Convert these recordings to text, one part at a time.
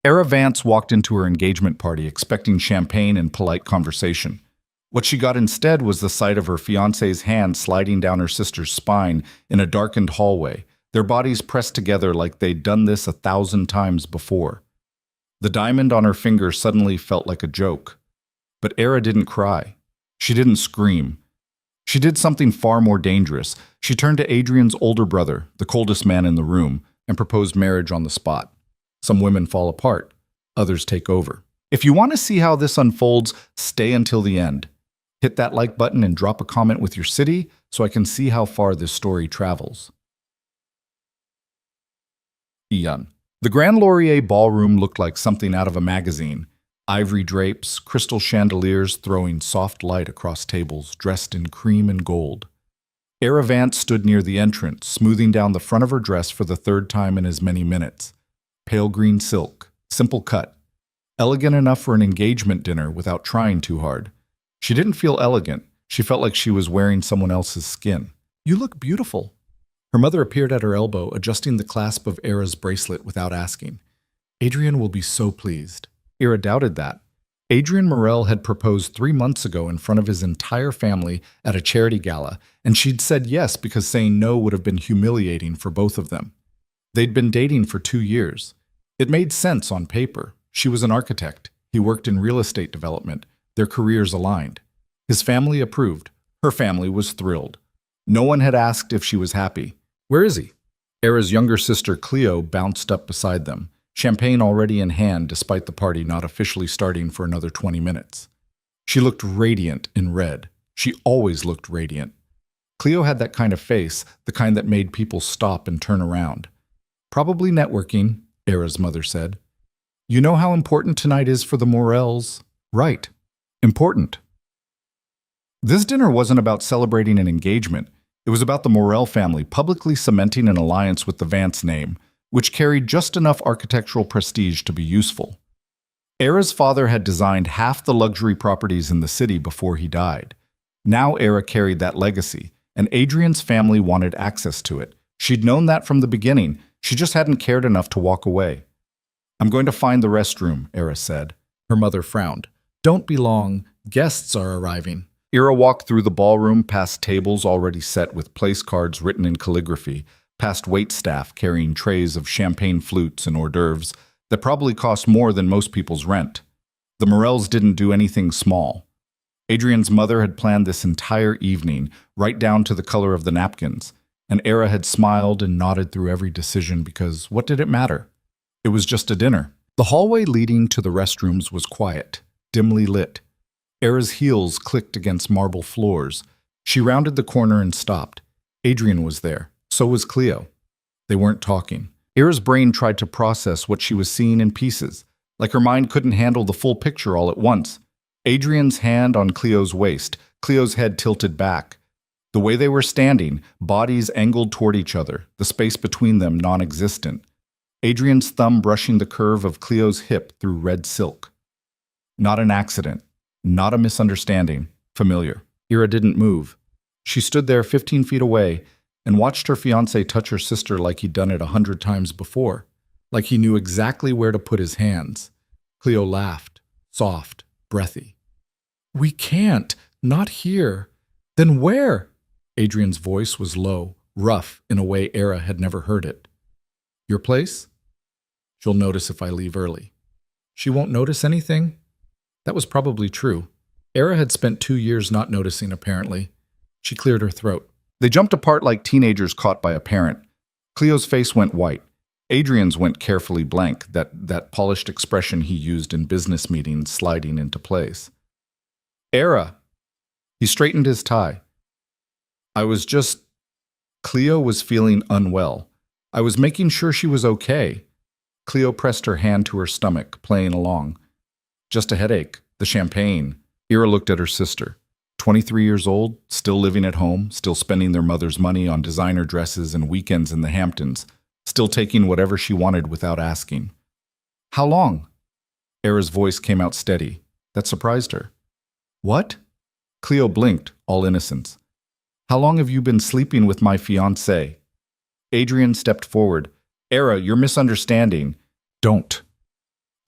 Era Vance walked into her engagement party expecting champagne and polite conversation. What she got instead was the sight of her fiancé's hand sliding down her sister's spine in a darkened hallway, their bodies pressed together like they'd done this 1,000 times before. The diamond on her finger suddenly felt like a joke. But Era didn't cry. She didn't scream. She did something far more dangerous. She turned to Adrian's older brother, the coldest man in the room, and proposed marriage on the spot. Some women fall apart. Others take over. If you want to see how this unfolds, stay until the end. Hit that like button and drop a comment with your city so I can see how far this story travels. Ian. The Grand Laurier ballroom looked like something out of a magazine. Ivory drapes, crystal chandeliers throwing soft light across tables dressed in cream and gold. Era Vance stood near the entrance, smoothing down the front of her dress for the third time in as many minutes. Pale green silk, simple cut. Elegant enough for an engagement dinner without trying too hard. She didn't feel elegant. She felt like she was wearing someone else's skin. "You look beautiful." Her mother appeared at her elbow, adjusting the clasp of Era's bracelet without asking. "Adrian will be so pleased." Era doubted that. Adrian Morel had proposed 3 months ago in front of his entire family at a charity gala, and she'd said yes because saying no would have been humiliating for both of them. They'd been dating for 2 years. It made sense on paper. She was an architect. He worked in real estate development. Their careers aligned. His family approved. Her family was thrilled. No one had asked if she was happy. "Where is he?" Era's younger sister Cleo bounced up beside them, champagne already in hand despite the party not officially starting for another 20 minutes. She looked radiant in red. She always looked radiant. Cleo had that kind of face, the kind that made people stop and turn around. "Probably networking," Era's mother said. "You know how important tonight is for the Morels?" "Right. Important." This dinner wasn't about celebrating an engagement. It was about the Morel family publicly cementing an alliance with the Vance name, which carried just enough architectural prestige to be useful. Era's father had designed half the luxury properties in the city before he died. Now Era carried that legacy, and Adrian's family wanted access to it. She'd known that from the beginning. She just hadn't cared enough to walk away. "I'm going to find the restroom," Era said. Her mother frowned. "Don't be long. Guests are arriving." Era walked through the ballroom past tables already set with place cards written in calligraphy, past waitstaff carrying trays of champagne flutes and hors d'oeuvres that probably cost more than most people's rent. The Morels didn't do anything small. Adrian's mother had planned this entire evening, right down to the color of the napkins, and Era had smiled and nodded through every decision because what did it matter? It was just a dinner. The hallway leading to the restrooms was quiet, dimly lit. Era's heels clicked against marble floors. She rounded the corner and stopped. Adrian was there. So was Cleo. They weren't talking. Era's brain tried to process what she was seeing in pieces, like her mind couldn't handle the full picture all at once. Adrian's hand on Cleo's waist, Cleo's head tilted back. The way they were standing, bodies angled toward each other, the space between them non-existent. Adrian's thumb brushing the curve of Cleo's hip through red silk. Not an accident. Not a misunderstanding. Familiar. Era didn't move. She stood there 15 feet away and watched her fiancé touch her sister like he'd done it 100 times before, like he knew exactly where to put his hands. Cleo laughed, soft, breathy. "We can't. Not here." "Then where?" Adrian's voice was low, rough in a way Era had never heard it. "Your place? She'll notice if I leave early." "She won't notice anything?" That was probably true. Era had spent 2 years not noticing, apparently. She cleared her throat. They jumped apart like teenagers caught by a parent. Cleo's face went white. Adrian's went carefully blank, that polished expression he used in business meetings sliding into place. "Era!" He straightened his tie. Cleo was feeling unwell. I was making sure she was okay." Cleo pressed her hand to her stomach, playing along. "Just a headache. The champagne." Era looked at her sister. 23 years old, still living at home, still spending their mother's money on designer dresses and weekends in the Hamptons, still taking whatever she wanted without asking. "How long?" Era's voice came out steady. That surprised her. "What?" Cleo blinked, all innocence. "How long have you been sleeping with my fiancé?" Adrian stepped forward. "Era, you're misunderstanding." "Don't."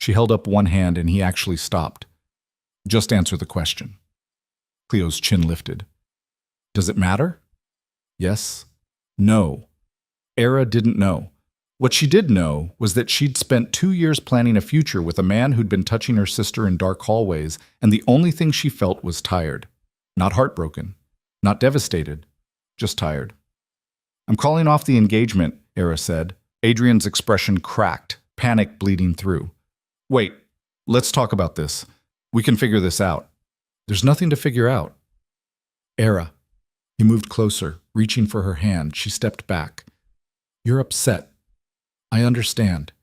She held up one hand and he actually stopped. Just answer the question. Cleo's chin lifted. Does it matter? Yes. No. Era didn't know. What she did know was that she'd spent 2 years planning a future with a man who'd been touching her sister in dark hallways, and the only thing she felt was tired. Not heartbroken. Not devastated. Just tired. I'm calling off the engagement, Era said. Adrian's expression cracked, panic bleeding through. Wait, let's talk about this. We can figure this out. There's nothing to figure out. Era. He moved closer, reaching for her hand. She stepped back. You're upset. I understand.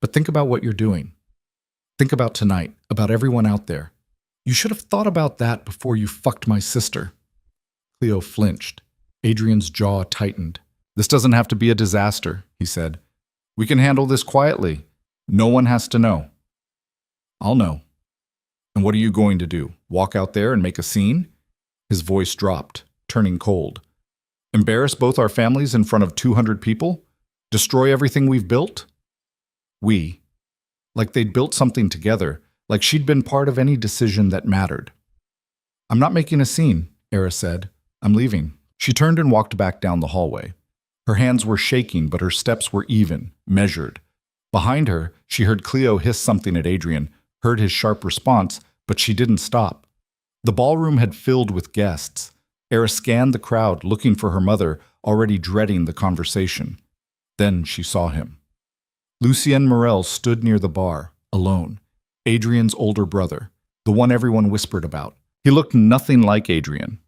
But think about what you're doing. Think about tonight, about everyone out there. You should have thought about that before you fucked my sister. Cleo flinched. Adrian's jaw tightened. This doesn't have to be a disaster, he said. We can handle this quietly. No one has to know. I'll know. And what are you going to do? Walk out there and make a scene? His voice dropped, turning cold. Embarrass both our families in front of 200 people? Destroy everything we've built? We. Like they'd built something together, like she'd been part of any decision that mattered. I'm not making a scene, Era said. I'm leaving. She turned and walked back down the hallway. Her hands were shaking, but her steps were even, measured. Behind her, she heard Cleo hiss something at Adrian, heard his sharp response, but she didn't stop. The ballroom had filled with guests. Era scanned the crowd, looking for her mother, already dreading the conversation. Then she saw him. Lucien Morel stood near the bar, alone. Adrian's older brother, the one everyone whispered about. He looked nothing like Adrian.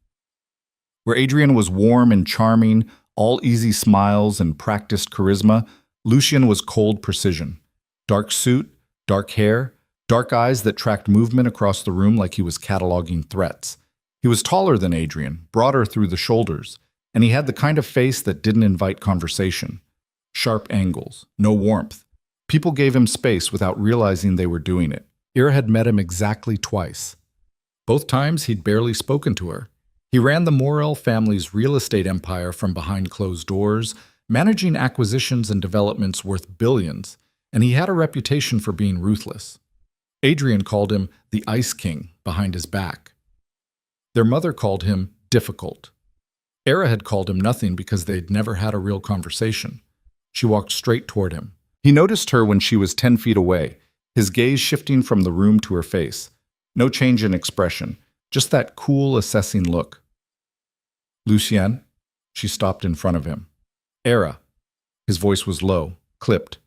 Where Adrian was warm and charming, all easy smiles and practiced charisma, Lucien was cold precision. Dark suit, dark hair, dark eyes that tracked movement across the room like he was cataloging threats. He was taller than Adrian, broader through the shoulders, and he had the kind of face that didn't invite conversation. Sharp angles, no warmth. People gave him space without realizing they were doing it. Era had met him exactly twice. Both times he'd barely spoken to her. He ran the Morel family's real estate empire from behind closed doors, managing acquisitions and developments worth billions, and he had a reputation for being ruthless. Adrian called him the Ice King behind his back. Their mother called him difficult. Era had called him nothing because they'd never had a real conversation. She walked straight toward him. He noticed her when she was 10 feet away, his gaze shifting from the room to her face. No change in expression, just that cool, assessing look. Lucien? She stopped in front of him. Era. His voice was low, clipped.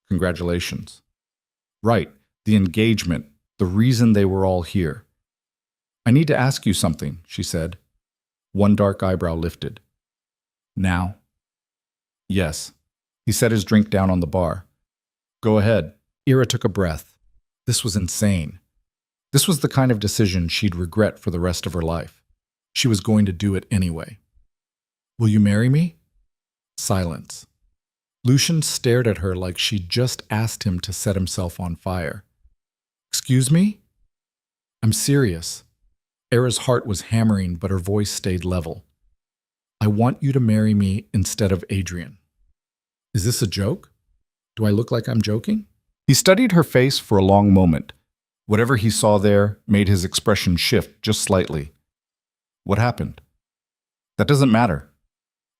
Congratulations. Right, the engagement, the reason they were all here. I need to ask you something, she said. One dark eyebrow lifted. Now? Yes. He set his drink down on the bar. Go ahead. Era took a breath. This was insane. This was the kind of decision she'd regret for the rest of her life. She was going to do it anyway. Will you marry me? Silence. Lucien stared at her like she'd just asked him to set himself on fire. Excuse me? I'm serious. Era's heart was hammering, but her voice stayed level. I want you to marry me instead of Adrian. Is this a joke? Do I look like I'm joking? He studied her face for a long moment. Whatever he saw there made his expression shift just slightly. What happened? That doesn't matter.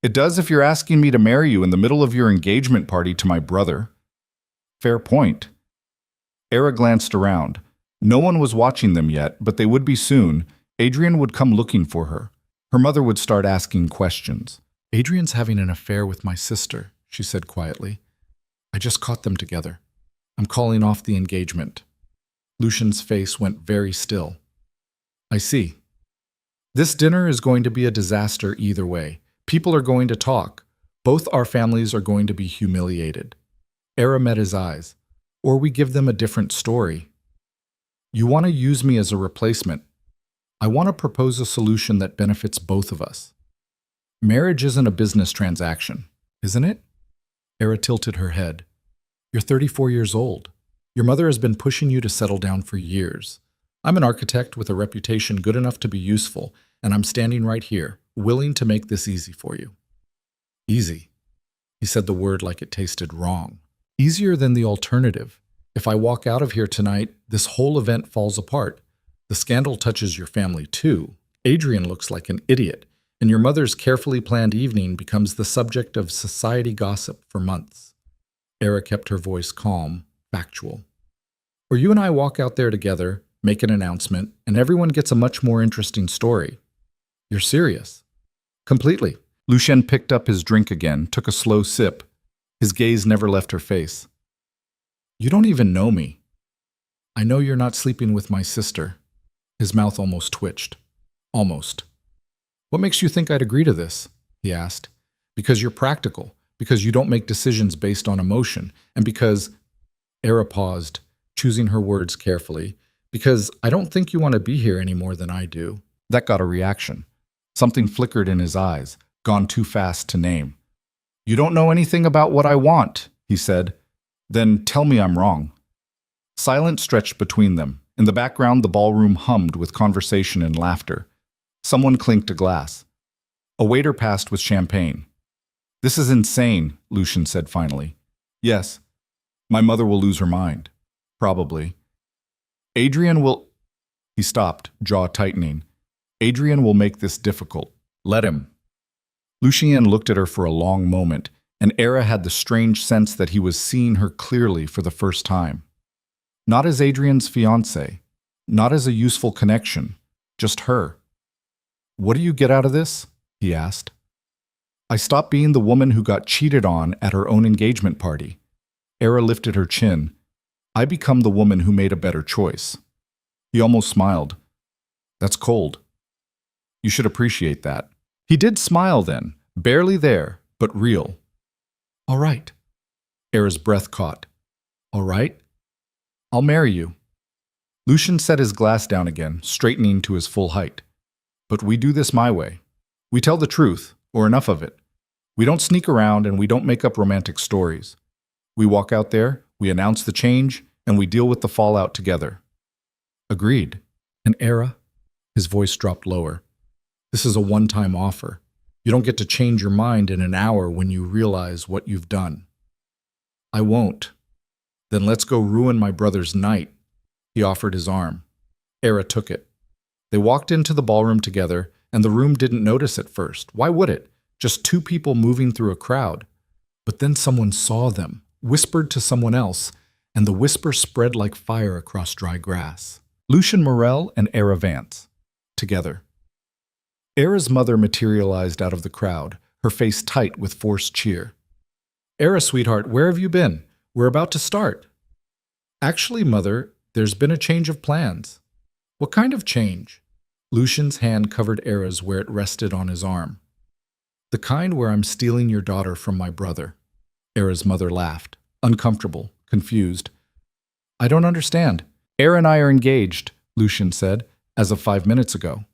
It does if you're asking me to marry you in the middle of your engagement party to my brother. Fair point. Era glanced around. No one was watching them yet, but they would be soon. Adrian would come looking for her. Her mother would start asking questions. Adrian's having an affair with my sister, she said quietly. I just caught them together. I'm calling off the engagement. Lucien's face went very still. I see. This dinner is going to be a disaster either way. People are going to talk. Both our families are going to be humiliated. Era met his eyes. Or we give them a different story. You want to use me as a replacement. I want to propose a solution that benefits both of us. Marriage isn't a business transaction, isn't it? Era tilted her head. You're 34 years old. Your mother has been pushing you to settle down for years. I'm an architect with a reputation good enough to be useful, and I'm standing right here, willing to make this easy for you. Easy. He said the word like it tasted wrong. Easier than the alternative. If I walk out of here tonight, this whole event falls apart. The scandal touches your family too. Adrian looks like an idiot, and your mother's carefully planned evening becomes the subject of society gossip for months. Era kept her voice calm, factual. Or you and I walk out there together, make an announcement, and everyone gets a much more interesting story. You're serious? Completely. Lucien picked up his drink again, took a slow sip. His gaze never left her face. You don't even know me. I know you're not sleeping with my sister. His mouth almost twitched. Almost. What makes you think I'd agree to this? He asked. Because you're practical, because you don't make decisions based on emotion, and because... Era paused, choosing her words carefully. Because I don't think you want to be here any more than I do. That got a reaction. Something flickered in his eyes, gone too fast to name. You don't know anything about what I want, he said. Then tell me I'm wrong. Silence stretched between them. In the background, the ballroom hummed with conversation and laughter. Someone clinked a glass. A waiter passed with champagne. This is insane, Lucien said finally. Yes. My mother will lose her mind. Probably. Adrian will... He stopped, jaw tightening. Adrian will make this difficult. Let him. Lucien looked at her for a long moment, and Era had the strange sense that he was seeing her clearly for the first time. Not as Adrian's fiancé, not as a useful connection, just her. What do you get out of this? He asked. I stopped being the woman who got cheated on at her own engagement party. Era lifted her chin. I become the woman who made a better choice. He almost smiled. That's cold. You should appreciate that. He did smile then, barely there, but real. All right. Era's breath caught. All right. I'll marry you. Lucien set his glass down again, straightening to his full height. But we do this my way. We tell the truth, or enough of it. We don't sneak around and we don't make up romantic stories. We walk out there, we announce the change, and we deal with the fallout together. Agreed. And Era? His voice dropped lower. This is a one-time offer. You don't get to change your mind in an hour when you realize what you've done. I won't. Then let's go ruin my brother's night. He offered his arm. Era took it. They walked into the ballroom together, and the room didn't notice at first. Why would it? Just two people moving through a crowd. But then someone saw them, whispered to someone else, and the whisper spread like fire across dry grass. Lucien Morel and Era Vance. Together. Era's mother materialized out of the crowd, her face tight with forced cheer. Era, sweetheart, where have you been? We're about to start. Actually, Mother, there's been a change of plans. What kind of change? Lucien's hand covered Era's where it rested on his arm. The kind where I'm stealing your daughter from my brother. Era's mother laughed, uncomfortable, confused. I don't understand. Era and I are engaged, Lucien said, as of 5 minutes ago.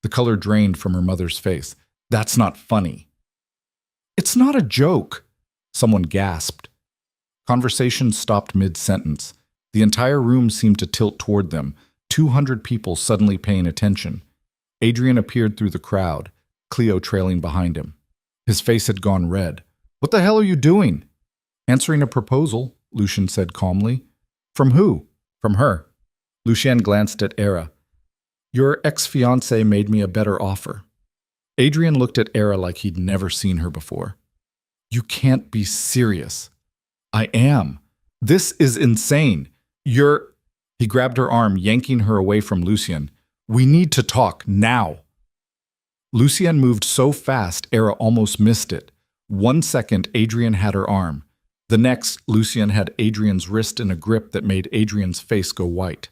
The color drained from her mother's face. That's not funny. It's not a joke. Someone gasped. Conversation stopped mid-sentence. The entire room seemed to tilt toward them, 200 people suddenly paying attention. Adrian appeared through the crowd, Cleo trailing behind him. His face had gone red. What the hell are you doing? Answering a proposal, Lucien said calmly. From who? From her. Lucien glanced at Era. Your ex-fiancé made me a better offer. Adrian looked at Era like he'd never seen her before. You can't be serious. I am. This is insane. He grabbed her arm, yanking her away from Lucien. We need to talk now. Lucien moved so fast, Era almost missed it. 1 second, Adrian had her arm. The next, Lucien had Adrian's wrist in a grip that made Adrian's face go white.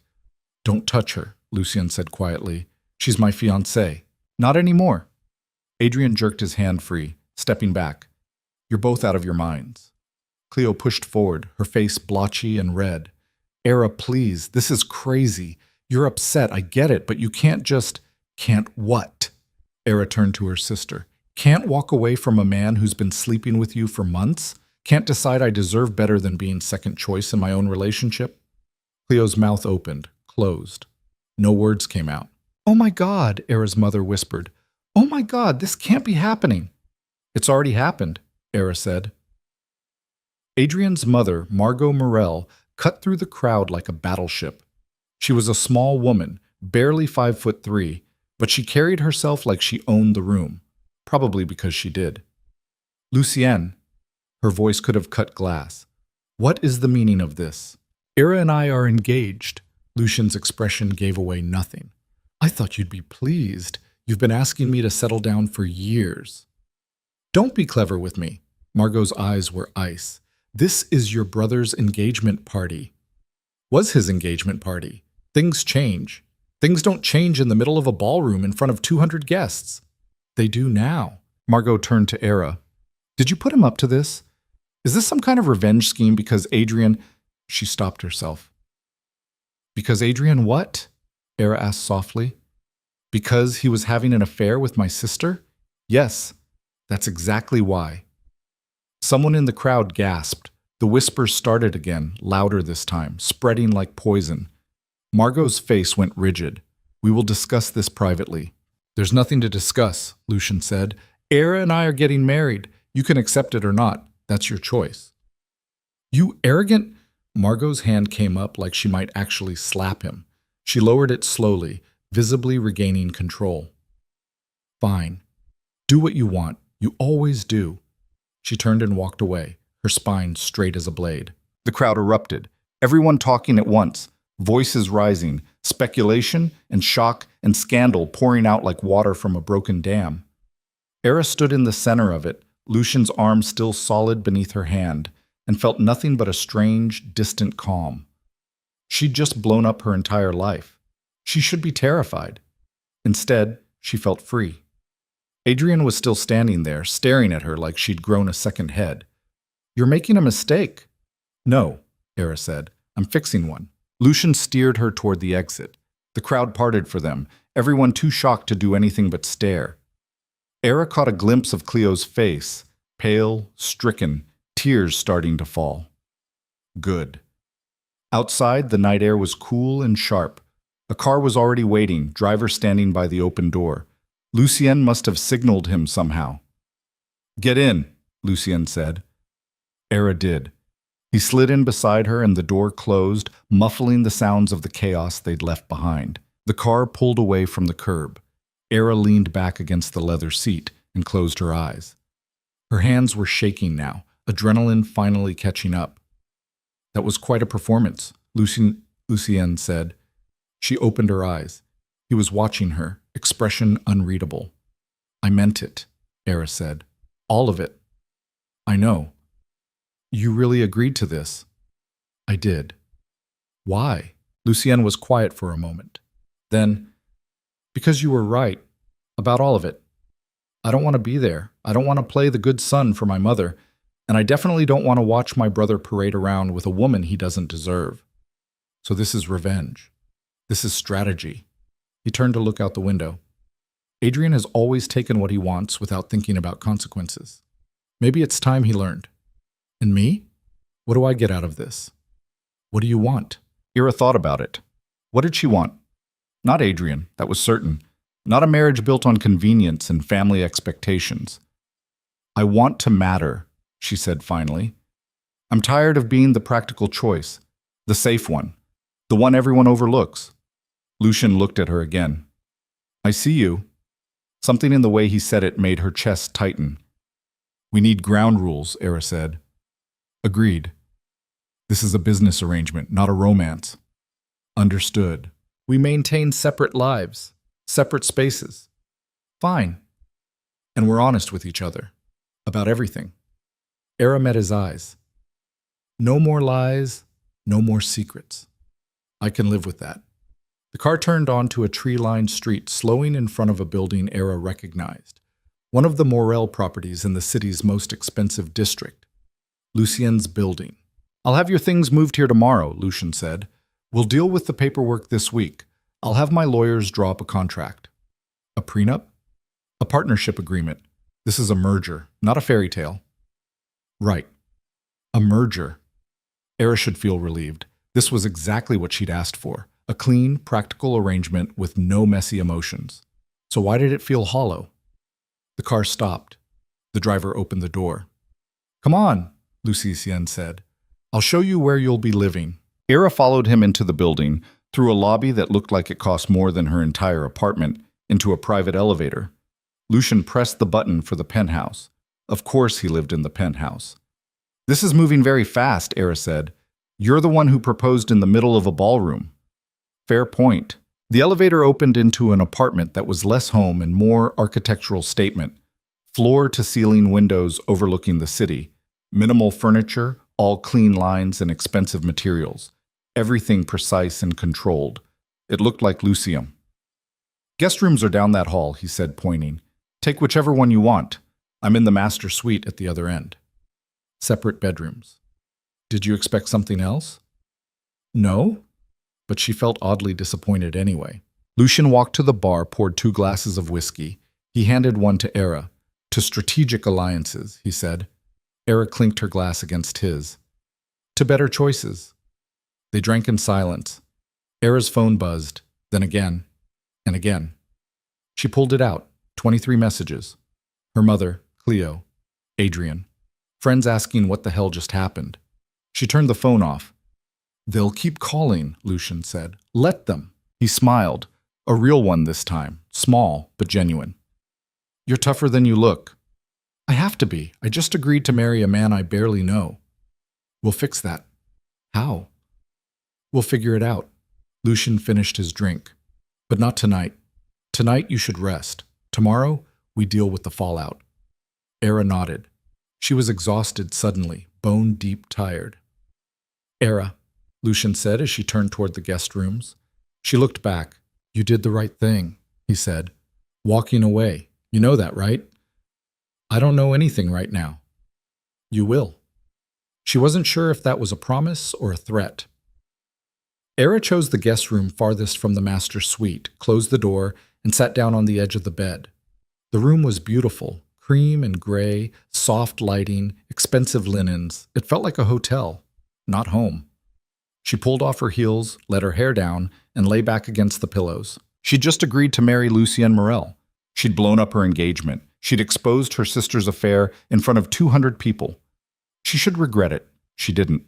Don't touch her, Lucien said quietly. She's my fiancée. Not anymore. Adrian jerked his hand free, stepping back. You're both out of your minds. Cleo pushed forward, her face blotchy and red. Era, please, this is crazy. You're upset, I get it, but you can't just... Can't what? Era turned to her sister. Can't walk away from a man who's been sleeping with you for months? Can't decide I deserve better than being second choice in my own relationship? Cleo's mouth opened, closed. No words came out. Oh my God, Era's mother whispered. Oh my God, this can't be happening. It's already happened, Era said. Adrian's mother, Margot Morel, cut through the crowd like a battleship. She was a small woman, barely 5'3", but she carried herself like she owned the room, probably because she did. Lucienne, her voice could have cut glass. What is the meaning of this? Ira and I are engaged. Lucien's expression gave away nothing. I thought you'd be pleased. You've been asking me to settle down for years. Don't be clever with me. Margot's eyes were ice. This is your brother's engagement party. Was his engagement party. Things change. Things don't change in the middle of a ballroom in front of 200 guests. They do now. Margot turned to Era. Did you put him up to this? Is this some kind of revenge scheme because Adrian... She stopped herself. Because Adrian what? Era asked softly. Because he was having an affair with my sister? Yes, that's exactly why. Someone in the crowd gasped. The whispers started again, louder this time, spreading like poison. Margot's face went rigid. We will discuss this privately. There's nothing to discuss, Lucien said. Era and I are getting married. You can accept it or not. That's your choice. You arrogant... Margot's hand came up like she might actually slap him. She lowered it slowly, visibly regaining control. Fine. Do what you want. You always do. She turned and walked away, her spine straight as a blade. The crowd erupted, everyone talking at once, voices rising, speculation and shock and scandal pouring out like water from a broken dam. Era stood in the center of it, Lucien's arm still solid beneath her hand, and felt nothing but a strange, distant calm. She'd just blown up her entire life. She should be terrified. Instead, she felt free. Adrian was still standing there, staring at her like she'd grown a second head. You're making a mistake. No, Era said. I'm fixing one. Lucien steered her toward the exit. The crowd parted for them, everyone too shocked to do anything but stare. Era caught a glimpse of Cleo's face, pale, stricken, tears starting to fall. Good. Outside, the night air was cool and sharp. A car was already waiting, driver standing by the open door. Lucien must have signaled him somehow. Get in, Lucien said. Era did. He slid in beside her and the door closed, muffling the sounds of the chaos they'd left behind. The car pulled away from the curb. Era leaned back against the leather seat and closed her eyes. Her hands were shaking now, adrenaline finally catching up. That was quite a performance, Lucien said. She opened her eyes. He was watching her, expression unreadable. I meant it, Era said. All of it. I know. You really agreed to this? I did. Why? Lucien was quiet for a moment. Then, because you were right, about all of it. I don't want to be there. I don't want to play the good son for my mother, and I definitely don't want to watch my brother parade around with a woman he doesn't deserve. So this is revenge. This is strategy. He turned to look out the window. Adrian has always taken what he wants without thinking about consequences. Maybe it's time he learned. And me? What do I get out of this? What do you want? Ira thought about it. What did she want? Not Adrian, that was certain. Not a marriage built on convenience and family expectations. I want to matter, she said finally. I'm tired of being the practical choice, the safe one, the one everyone overlooks. Lucien looked at her again. I see you. Something in the way he said it made her chest tighten. We need ground rules, Era said. Agreed. This is a business arrangement, not a romance. Understood. We maintain separate lives, separate spaces. Fine. And we're honest with each other. About everything. Era met his eyes. No more lies, no more secrets. I can live with that. The car turned onto a tree-lined street, slowing in front of a building Era recognized. One of the Morel properties in the city's most expensive district. Lucien's building. I'll have your things moved here tomorrow, Lucien said. We'll deal with the paperwork this week. I'll have my lawyers draw up a contract. A prenup? A partnership agreement. This is a merger, not a fairy tale. Right. A merger. Era should feel relieved. This was exactly what she'd asked for. A clean, practical arrangement with no messy emotions. So why did it feel hollow? The car stopped. The driver opened the door. Come on, Lucien said. I'll show you where you'll be living. Era followed him into the building, through a lobby that looked like it cost more than her entire apartment, into a private elevator. Lucian pressed the button for the penthouse. Of course he lived in the penthouse. "This is moving very fast," Era said. "You're the one who proposed in the middle of a ballroom." Fair point. The elevator opened into an apartment that was less home and more architectural statement. Floor-to-ceiling windows overlooking the city. Minimal furniture, all clean lines and expensive materials. Everything precise and controlled. It looked like Lucium. "Guest rooms are down that hall," he said, pointing. "Take whichever one you want. I'm in the master suite at the other end." Separate bedrooms. Did you expect something else? No? But she felt oddly disappointed anyway. Lucian walked to the bar, poured 2 glasses of whiskey. He handed one to Era. "To strategic alliances," he said. Era clinked her glass against his. "To better choices." They drank in silence. Era's phone buzzed, then again, and again. She pulled it out. 23 messages. Her mother, Cleo, Adrian. Friends asking what the hell just happened. She turned the phone off. "They'll keep calling," Lucian said. "Let them." He smiled. A real one this time. Small, but genuine. "You're tougher than you look." "I have to be. I just agreed to marry a man I barely know." "We'll fix that." "How?" "We'll figure it out." Lucian finished his drink. "But not tonight. Tonight you should rest. Tomorrow, we deal with the fallout." Era nodded. She was exhausted suddenly, bone-deep tired. "Era," Lucian said as she turned toward the guest rooms. She looked back. "You did the right thing," he said. "Walking away. You know that, right?" "I don't know anything right now." "You will." She wasn't sure if that was a promise or a threat. Era chose the guest room farthest from the master suite, closed the door, and sat down on the edge of the bed. The room was beautiful, cream and gray, soft lighting, expensive linens. It felt like a hotel, not home. She pulled off her heels, let her hair down, and lay back against the pillows. She'd just agreed to marry Lucien Morel. She'd blown up her engagement. She'd exposed her sister's affair in front of 200 people. She should regret it. She didn't.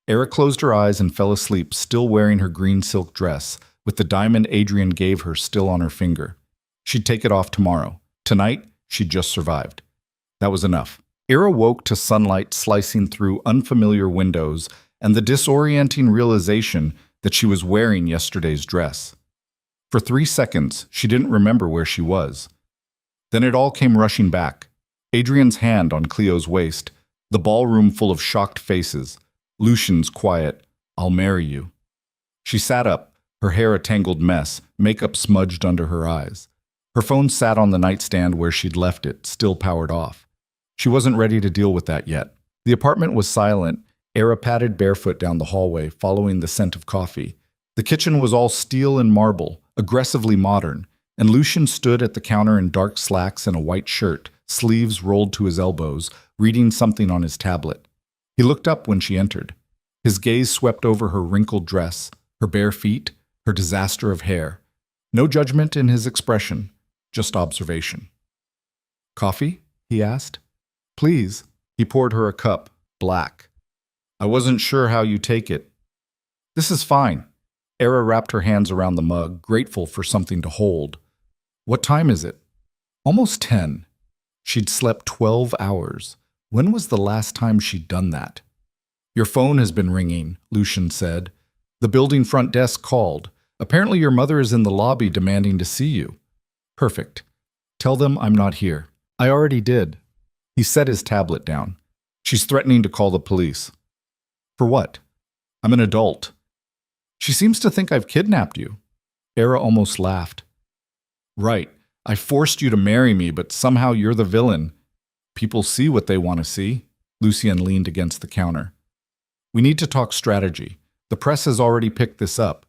Era closed her eyes and fell asleep, still wearing her green silk dress, with the diamond Adrian gave her still on her finger. She'd take it off tomorrow. Tonight, she'd just survived. That was enough. Era woke to sunlight slicing through unfamiliar windows and the disorienting realization that she was wearing yesterday's dress. For 3 seconds, she didn't remember where she was. Then it all came rushing back. Adrian's hand on Cleo's waist, the ballroom full of shocked faces, Lucian's quiet, "I'll marry you." She sat up, her hair a tangled mess, makeup smudged under her eyes. Her phone sat on the nightstand where she'd left it, still powered off. She wasn't ready to deal with that yet. The apartment was silent. Era padded barefoot down the hallway, following the scent of coffee. The kitchen was all steel and marble, aggressively modern, and Lucian stood at the counter in dark slacks and a white shirt, sleeves rolled to his elbows, reading something on his tablet. He looked up when she entered. His gaze swept over her wrinkled dress, her bare feet, her disaster of hair. No judgment in his expression, just observation. "Coffee?" he asked. "Please." He poured her a cup, black. "I wasn't sure how you take it." "This is fine." Era wrapped her hands around the mug, grateful for something to hold. "What time is it?" "Almost 10. She'd slept 12 hours. When was the last time she'd done that? "Your phone has been ringing," Lucian said. "The building front desk called. Apparently your mother is in the lobby demanding to see you." "Perfect. Tell them I'm not here." "I already did." He set his tablet down. "She's threatening to call the police." "For what?" "I'm an adult." "She seems to think I've kidnapped you." Era almost laughed. "Right. I forced you to marry me, but somehow you're the villain. People see what they want to see." Lucien leaned against the counter. "We need to talk strategy. The press has already picked this up.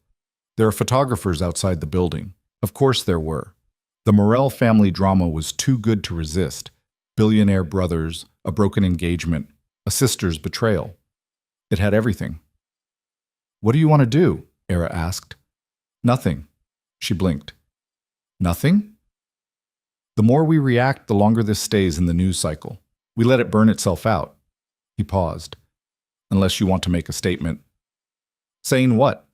There are photographers outside the building. Of course there were. The Morel family drama was too good to resist. Billionaire brothers, a broken engagement, a sister's betrayal. It had everything." "What do you want to do?" Era asked. "Nothing." She blinked. "Nothing?" "The more we react, the longer this stays in the news cycle. We let it burn itself out." He paused. "Unless you want to make a statement." Saying what?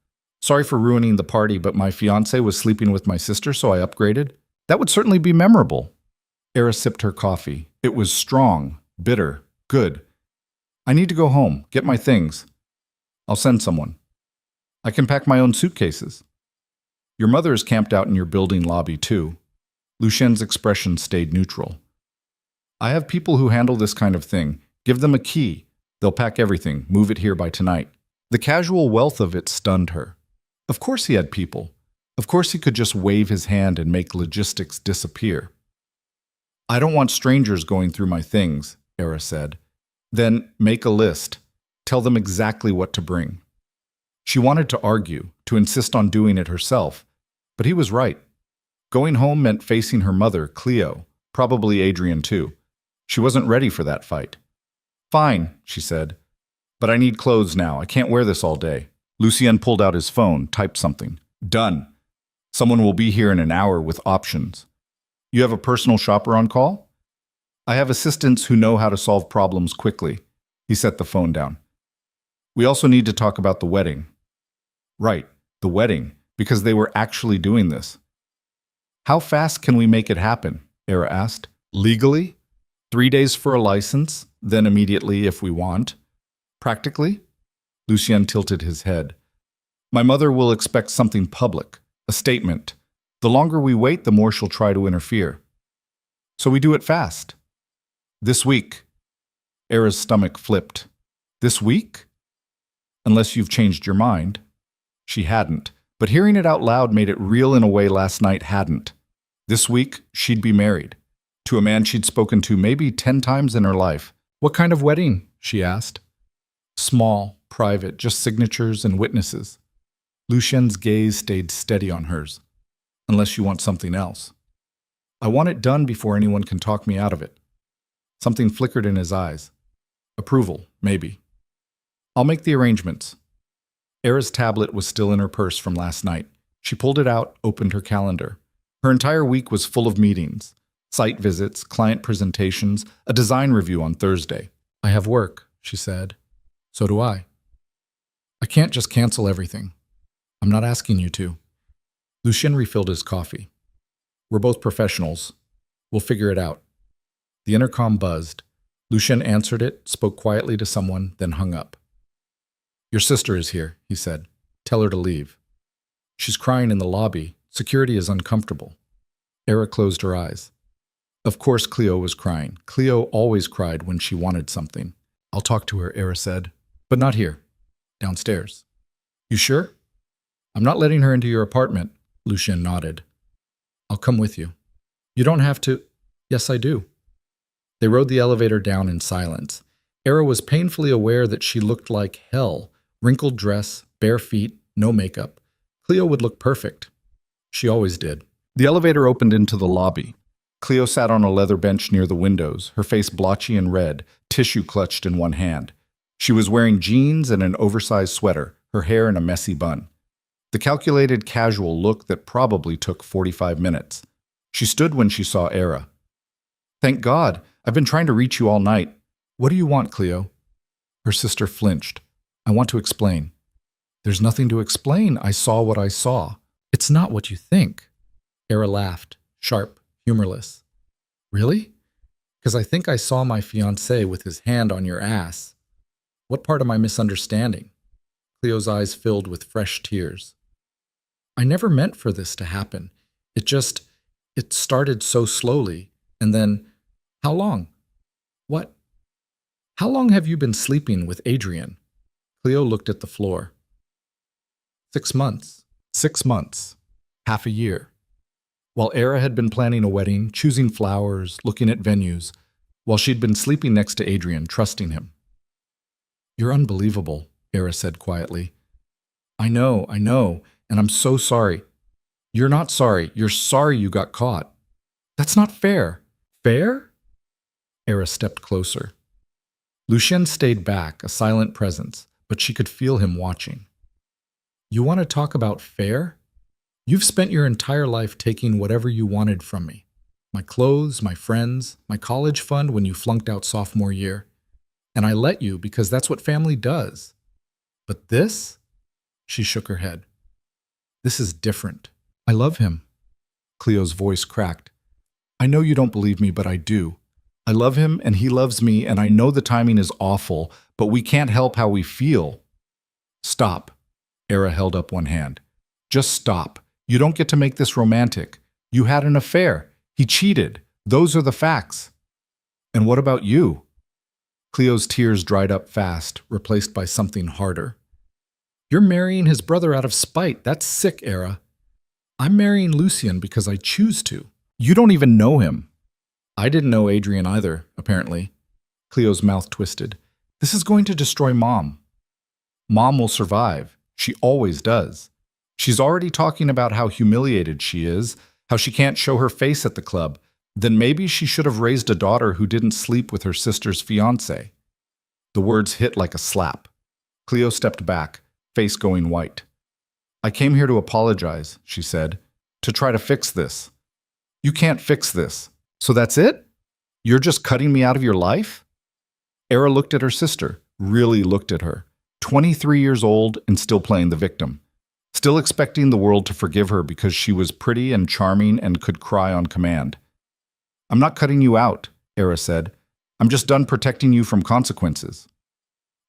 Sorry for ruining the party, but my fiancé was sleeping with my sister, so I upgraded? That would certainly be memorable. Era sipped her coffee. It was strong, bitter, good. I need to go home, get my things. I'll send someone. I can pack my own suitcases. Your mother is camped out in your building lobby, too. Lucien's expression stayed neutral. I have people who handle this kind of thing. Give them a key. They'll pack everything, move it here by tonight. The casual wealth of it stunned her. Of course he had people. Of course he could just wave his hand and make logistics disappear. I don't want strangers going through my things, Era said. Then make a list. Tell them exactly what to bring. She wanted to argue, to insist on doing it herself, but he was right. Going home meant facing her mother, Cleo, probably Adrian too. She wasn't ready for that fight. Fine, she said. But I need clothes now. I can't wear this all day. Lucien pulled out his phone, typed something. Done. Someone will be here in an hour with options. You have a personal shopper on call? I have assistants who know how to solve problems quickly. He set the phone down. We also need to talk about the wedding. Right, the wedding, because they were actually doing this. How fast can we make it happen? Era asked. Legally? 3 days for a license, then immediately if we want. Practically? Lucien tilted his head. My mother will expect something public, a statement. The longer we wait, the more she'll try to interfere. So we do it fast. This week. Era's stomach flipped. This week? Unless you've changed your mind. She hadn't, but hearing it out loud made it real in a way last night hadn't. This week, she'd be married. To a man she'd spoken to maybe 10 times in her life. What kind of wedding? She asked. Small, private, just signatures and witnesses. Lucien's gaze stayed steady on hers. Unless you want something else. I want it done before anyone can talk me out of it. Something flickered in his eyes. Approval, maybe. I'll make the arrangements. Era's tablet was still in her purse from last night. She pulled it out, opened her calendar. Her entire week was full of meetings. Site visits, client presentations, a design review on Thursday. I have work, she said. So do I. I can't just cancel everything. I'm not asking you to. Lucien refilled his coffee. We're both professionals. We'll figure it out. The intercom buzzed. Lucien answered it, spoke quietly to someone, then hung up. Your sister is here, he said. Tell her to leave. She's crying in the lobby. Security is uncomfortable. Era closed her eyes. Of course Cleo was crying. Cleo always cried when she wanted something. I'll talk to her, Era said. But not here. Downstairs. You sure? I'm not letting her into your apartment, Lucien nodded. I'll come with you. You don't have to. Yes, I do. They rode the elevator down in silence. Era was painfully aware that she looked like hell. Wrinkled dress, bare feet, no makeup. Cleo would look perfect. She always did. The elevator opened into the lobby. Cleo sat on a leather bench near the windows, her face blotchy and red, tissue clutched in one hand. She was wearing jeans and an oversized sweater, her hair in a messy bun. The calculated, casual look that probably took 45 minutes. She stood when she saw Era. Thank God. I've been trying to reach you all night. What do you want, Cleo? Her sister flinched. I want to explain. There's nothing to explain. I saw what I saw. It's not what you think. Era laughed, sharp, humorless. Really? Because I think I saw my fiancé with his hand on your ass. What part am I misunderstanding? Cleo's eyes filled with fresh tears. I never meant for this to happen. It started so slowly. And then, how long? What? How long have you been sleeping with Adrian? Cleo looked at the floor. 6 months. 6 months. Half a year. While Era had been planning a wedding, choosing flowers, looking at venues, while she'd been sleeping next to Adrian, trusting him. You're unbelievable, Era said quietly. I know, and I'm so sorry. You're not sorry. You're sorry you got caught. That's not fair. Fair? Era stepped closer. Lucien stayed back, a silent presence, but she could feel him watching. You want to talk about fair? You've spent your entire life taking whatever you wanted from me. My clothes, my friends, my college fund when you flunked out sophomore year. And I let you because that's what family does. But this? She shook her head. This is different. I love him. Cleo's voice cracked. I know you don't believe me, but I do. I love him and he loves me, and I know the timing is awful, but we can't help how we feel. Stop. Era held up one hand. Just stop. You don't get to make this romantic. You had an affair. He cheated. Those are the facts. And what about you? Cleo's tears dried up fast, replaced by something harder. You're marrying his brother out of spite. That's sick, Era. I'm marrying Lucien because I choose to. You don't even know him. I didn't know Adrian either, apparently. Cleo's mouth twisted. This is going to destroy Mom. Mom will survive. She always does. She's already talking about how humiliated she is, how she can't show her face at the club. Then maybe she should have raised a daughter who didn't sleep with her sister's fiancé. The words hit like a slap. Cleo stepped back, face going white. I came here to apologize, she said, to try to fix this. You can't fix this. So that's it? You're just cutting me out of your life? Era looked at her sister, really looked at her. 23 years old and still playing the victim. Still expecting the world to forgive her because she was pretty and charming and could cry on command. I'm not cutting you out, Era said. I'm just done protecting you from consequences.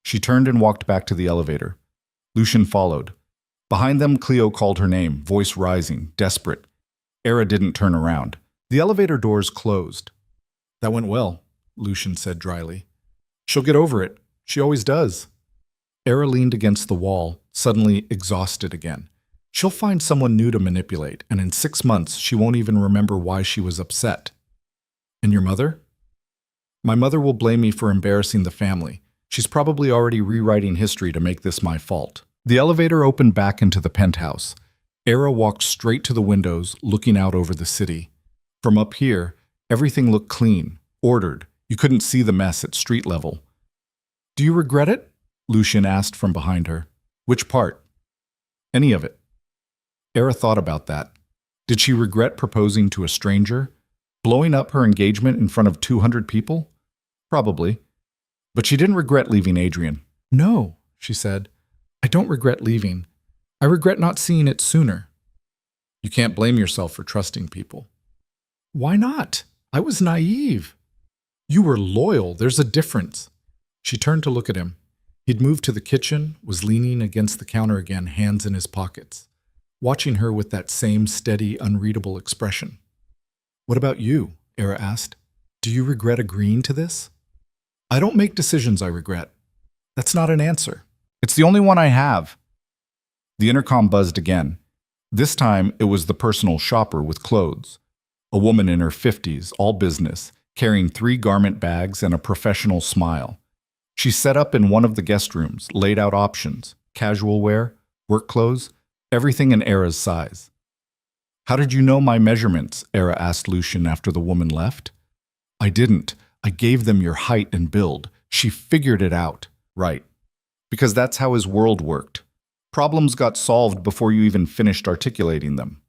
She turned and walked back to the elevator. Lucien followed. Behind them, Cleo called her name, voice rising, desperate. Era didn't turn around. The elevator doors closed. That went well, Lucien said dryly. She'll get over it. She always does. Era leaned against the wall, suddenly exhausted again. She'll find someone new to manipulate, and in 6 months she won't even remember why she was upset. And your mother? My mother will blame me for embarrassing the family. She's probably already rewriting history to make this my fault. The elevator opened back into the penthouse. Era walked straight to the windows, looking out over the city. From up here, everything looked clean, ordered. You couldn't see the mess at street level. Do you regret it? Lucien asked from behind her. Which part? Any of it. Era thought about that. Did she regret proposing to a stranger? Blowing up her engagement in front of 200 people? Probably. But she didn't regret leaving Adrian. No, she said. I don't regret leaving. I regret not seeing it sooner. You can't blame yourself for trusting people. Why not? I was naive. You were loyal. There's a difference. She turned to look at him. He'd moved to the kitchen, was leaning against the counter again, hands in his pockets, watching her with that same steady, unreadable expression. What about you? Era asked. Do you regret agreeing to this? I don't make decisions I regret. That's not an answer. It's the only one I have. The intercom buzzed again. This time, it was the personal shopper with clothes. A woman in her 50s, all business, carrying 3 garment bags and a professional smile. She set up in one of the guest rooms, laid out options, casual wear, work clothes, everything in Era's size. How did you know my measurements? Era asked Lucien after the woman left. I didn't. I gave them your height and build. She figured it out. Right. Because that's how his world worked. Problems got solved before you even finished articulating them.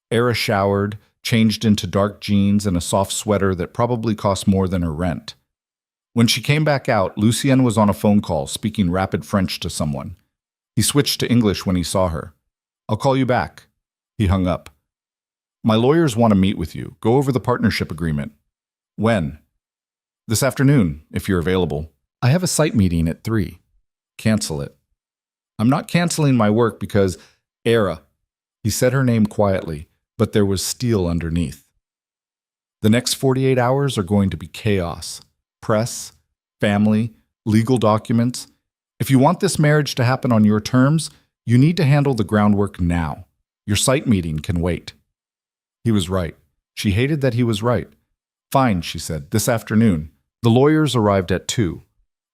Era showered, changed into dark jeans and a soft sweater that probably cost more than her rent. When she came back out, Lucien was on a phone call, speaking rapid French to someone. He switched to English when he saw her. I'll call you back. He hung up. My lawyers want to meet with you. Go over the partnership agreement. When? This afternoon, if you're available. I have a site meeting at 3. Cancel it. I'm not canceling my work because Era. He said her name quietly, but there was steel underneath. The next 48 hours are going to be chaos. Press, family, legal documents. If you want this marriage to happen on your terms, you need to handle the groundwork now. Your site meeting can wait. He was right. She hated that he was right. Fine, she said, this afternoon. The lawyers arrived at 2.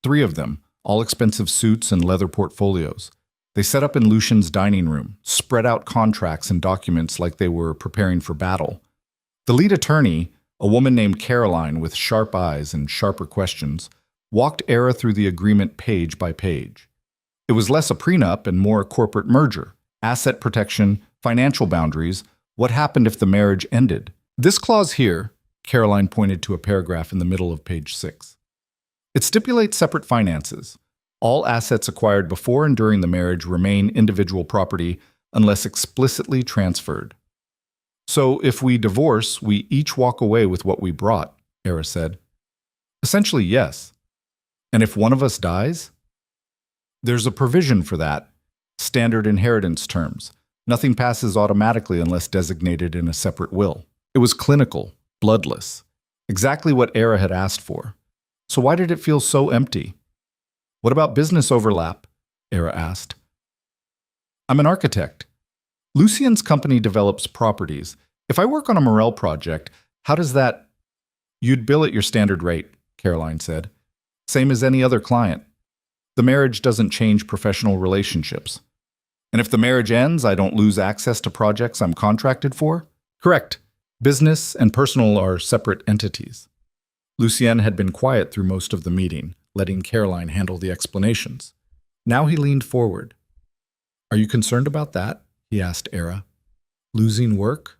3 of them, all expensive suits and leather portfolios. They set up in Lucien's dining room, spread out contracts and documents like they were preparing for battle. The lead attorney, a woman named Caroline with sharp eyes and sharper questions, walked Era through the agreement page by page. It was less a prenup and more a corporate merger, asset protection, financial boundaries, what happened if the marriage ended. This clause here, Caroline pointed to a paragraph in the middle of page 6. It stipulates separate finances. All assets acquired before and during the marriage remain individual property unless explicitly transferred. So if we divorce, we each walk away with what we brought, Era said. Essentially, yes. And if one of us dies? There's a provision for that. Standard inheritance terms. Nothing passes automatically unless designated in a separate will. It was clinical, bloodless. Exactly what Era had asked for. So why did it feel so empty? What about business overlap? Era asked. I'm an architect. Lucien's company develops properties. If I work on a Morel project, how does that... You'd bill at your standard rate, Caroline said. Same as any other client. The marriage doesn't change professional relationships. And if the marriage ends, I don't lose access to projects I'm contracted for? Correct. Business and personal are separate entities. Lucien had been quiet through most of the meeting, letting Caroline handle the explanations. Now he leaned forward. Are you concerned about that? He asked Era. Losing work?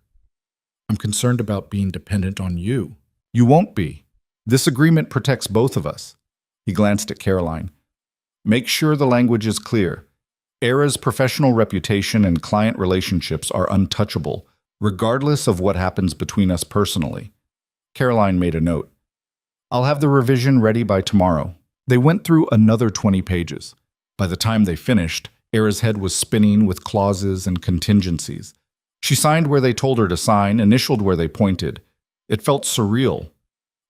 I'm concerned about being dependent on you. You won't be. This agreement protects both of us. He glanced at Caroline. Make sure the language is clear. Era's professional reputation and client relationships are untouchable, regardless of what happens between us personally. Caroline made a note. I'll have the revision ready by tomorrow. They went through another 20 pages. By the time they finished, Era's head was spinning with clauses and contingencies. She signed where they told her to sign, initialed where they pointed. It felt surreal,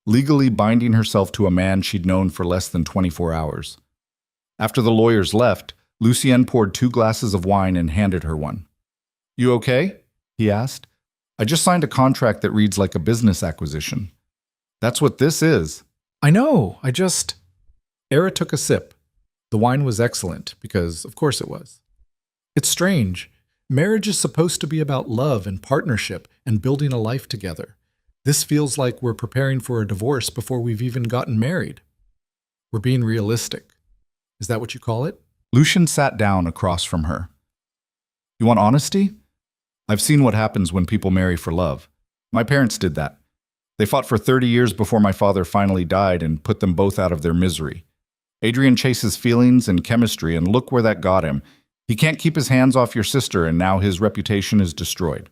legally binding herself to a man she'd known for less than 24 hours. After the lawyers left, Lucien poured 2 glasses of wine and handed her one. You okay? He asked. I just signed a contract that reads like a business acquisition. That's what this is. I know, Era took a sip. The wine was excellent, because of course it was. It's strange. Marriage is supposed to be about love and partnership and building a life together. This feels like we're preparing for a divorce before we've even gotten married. We're being realistic. Is that what you call it? Lucien sat down across from her. You want honesty? I've seen what happens when people marry for love. My parents did that. They fought for 30 years before my father finally died and put them both out of their misery. Adrian chases feelings and chemistry, and look where that got him. He can't keep his hands off your sister, and now his reputation is destroyed.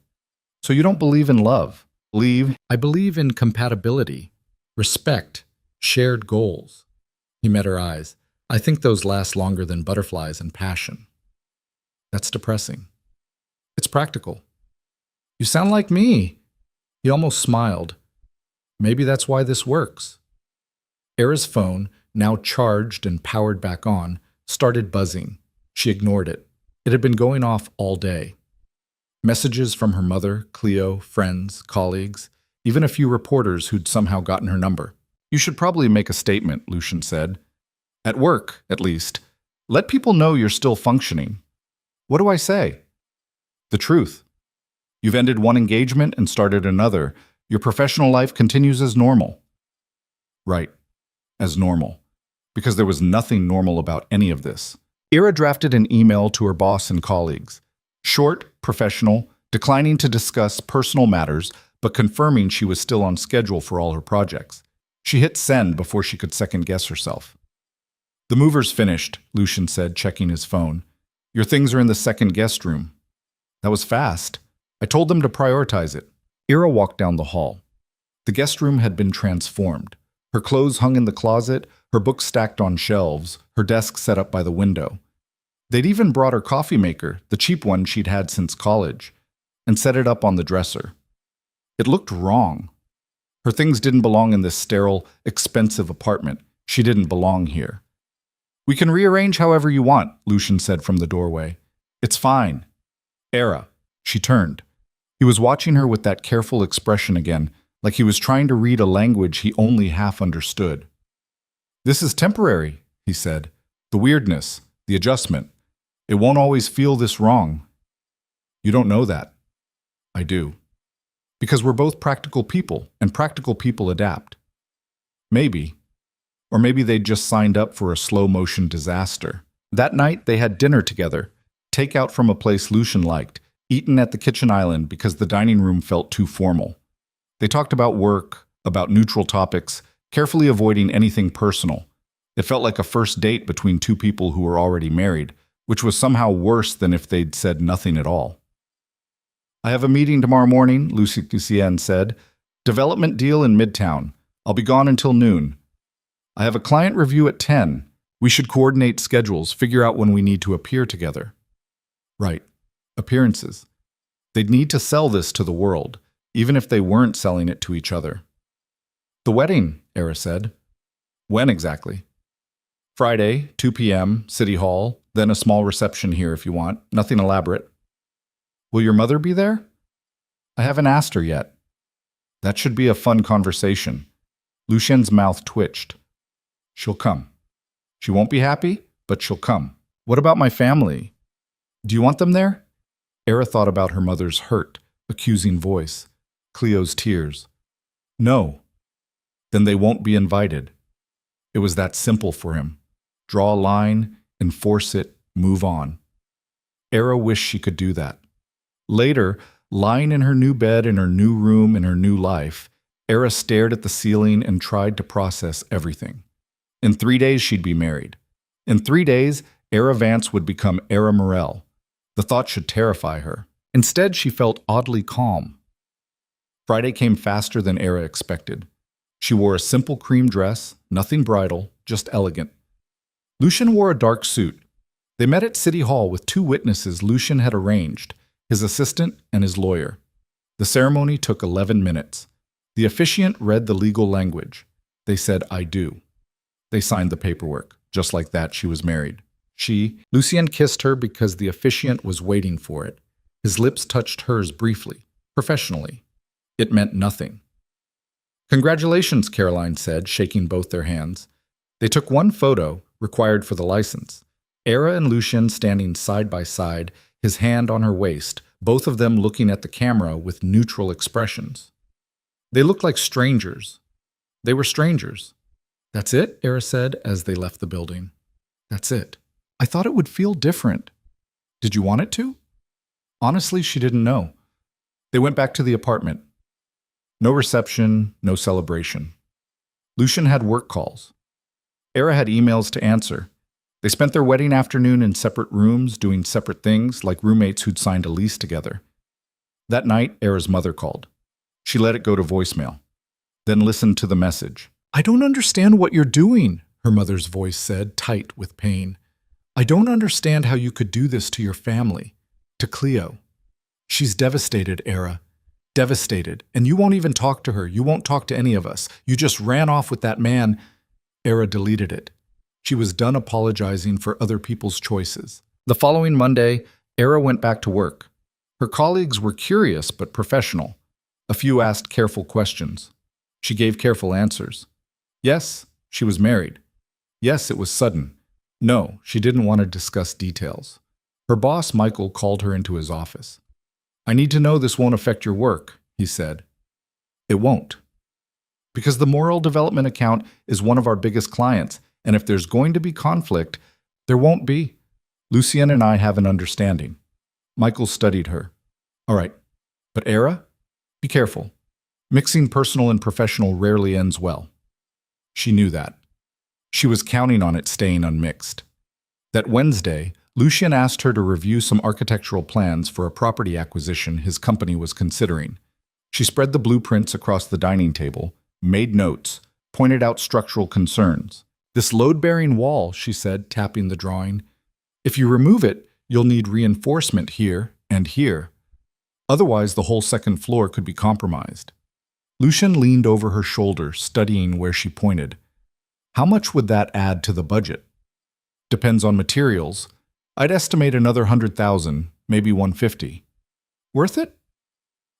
So you don't believe in love? I believe in compatibility, respect, shared goals. He met her eyes. I think those last longer than butterflies and passion. That's depressing. It's practical. You sound like me. He almost smiled. Maybe that's why this works. Era's phone, now charged and powered back on, started buzzing. She ignored it. It had been going off all day. Messages from her mother, Cleo, friends, colleagues, even a few reporters who'd somehow gotten her number. You should probably make a statement, Lucien said. At work, at least. Let people know you're still functioning. What do I say? The truth. You've ended one engagement and started another. Your professional life continues as normal. Right. As normal. Because there was nothing normal about any of this. Era drafted an email to her boss and colleagues. Short, professional, declining to discuss personal matters, but confirming she was still on schedule for all her projects. She hit send before she could second-guess herself. The mover's finished, Lucien said, checking his phone. Your things are in the second guest room. That was fast. I told them to prioritize it. Era walked down the hall. The guest room had been transformed. Her clothes hung in the closet, her books stacked on shelves, her desk set up by the window. They'd even brought her coffee maker, the cheap one she'd had since college, and set it up on the dresser. It looked wrong. Her things didn't belong in this sterile, expensive apartment. She didn't belong here. We can rearrange however you want, Lucien said from the doorway. It's fine. Era. She turned. He was watching her with that careful expression again, like he was trying to read a language he only half understood. This is temporary, he said. The weirdness, the adjustment. It won't always feel this wrong. You don't know that. I do. Because we're both practical people, and practical people adapt. Maybe. Or maybe they'd just signed up for a slow-motion disaster. That night, they had dinner together, takeout from a place Lucien liked, eaten at the kitchen island because the dining room felt too formal. They talked about work, about neutral topics, carefully avoiding anything personal. It felt like a first date between two people who were already married, which was somehow worse than if they'd said nothing at all. I have a meeting tomorrow morning, Lucien said. Development deal in Midtown. I'll be gone until noon. I have a client review at 10. We should coordinate schedules, figure out when we need to appear together. Right. Appearances. They'd need to sell this to the world, even if they weren't selling it to each other. The wedding, Era said. When exactly? Friday, 2 p.m., City Hall, then a small reception here if you want. Nothing elaborate. Will your mother be there? I haven't asked her yet. That should be a fun conversation. Lucien's mouth twitched. She'll come. She won't be happy, but she'll come. What about my family? Do you want them there? Era thought about her mother's hurt, accusing voice, Cleo's tears. No. Then they won't be invited. It was that simple for him. Draw a line, enforce it, move on. Era wished she could do that. Later, lying in her new bed in her new room in her new life, Era stared at the ceiling and tried to process everything. In 3 days, she'd be married. In 3 days, Era Vance would become Era Morel. The thought should terrify her. Instead, she felt oddly calm. Friday came faster than Era expected. She wore a simple cream dress, nothing bridal, just elegant. Lucien wore a dark suit. They met at City Hall with 2 witnesses Lucien had arranged, his assistant and his lawyer. The ceremony took 11 minutes. The officiant read the legal language. They said, I do. They signed the paperwork. Just like that, she was married. Lucien kissed her because the officiant was waiting for it. His lips touched hers briefly, professionally. It meant nothing. Congratulations, Caroline said, shaking both their hands. They took one photo, required for the license. Era and Lucien standing side by side, his hand on her waist, both of them looking at the camera with neutral expressions. They looked like strangers. They were strangers. That's it, Era said as they left the building. That's it. I thought it would feel different. Did you want it to? Honestly, she didn't know. They went back to the apartment. No reception, no celebration. Lucien had work calls. Era had emails to answer. They spent their wedding afternoon in separate rooms, doing separate things, like roommates who'd signed a lease together. That night, Era's mother called. She let it go to voicemail, then listened to the message. I don't understand what you're doing, her mother's voice said, tight with pain. I don't understand how you could do this to your family, to Cleo. She's devastated, Era. Devastated. And you won't even talk to her. You won't talk to any of us. You just ran off with that man. Era deleted it. She was done apologizing for other people's choices. The following Monday, Era went back to work. Her colleagues were curious but professional. A few asked careful questions. She gave careful answers. Yes, she was married. Yes, it was sudden. No, she didn't want to discuss details. Her boss, Michael, called her into his office. I need to know this won't affect your work, he said. It won't. Because the moral development account is one of our biggest clients, and if there's going to be conflict, there won't be. Lucien and I have an understanding. Michael studied her. All right, but Era? Be careful. Mixing personal and professional rarely ends well. She knew that. She was counting on it staying unmixed. That Wednesday, Lucien asked her to review some architectural plans for a property acquisition his company was considering. She spread the blueprints across the dining table, made notes, pointed out structural concerns. This load-bearing wall, she said, tapping the drawing. If you remove it, you'll need reinforcement here and here. Otherwise, the whole second floor could be compromised. Lucien leaned over her shoulder, studying where she pointed. How much would that add to the budget? Depends on materials. I'd estimate another 100,000, maybe 150. Worth it?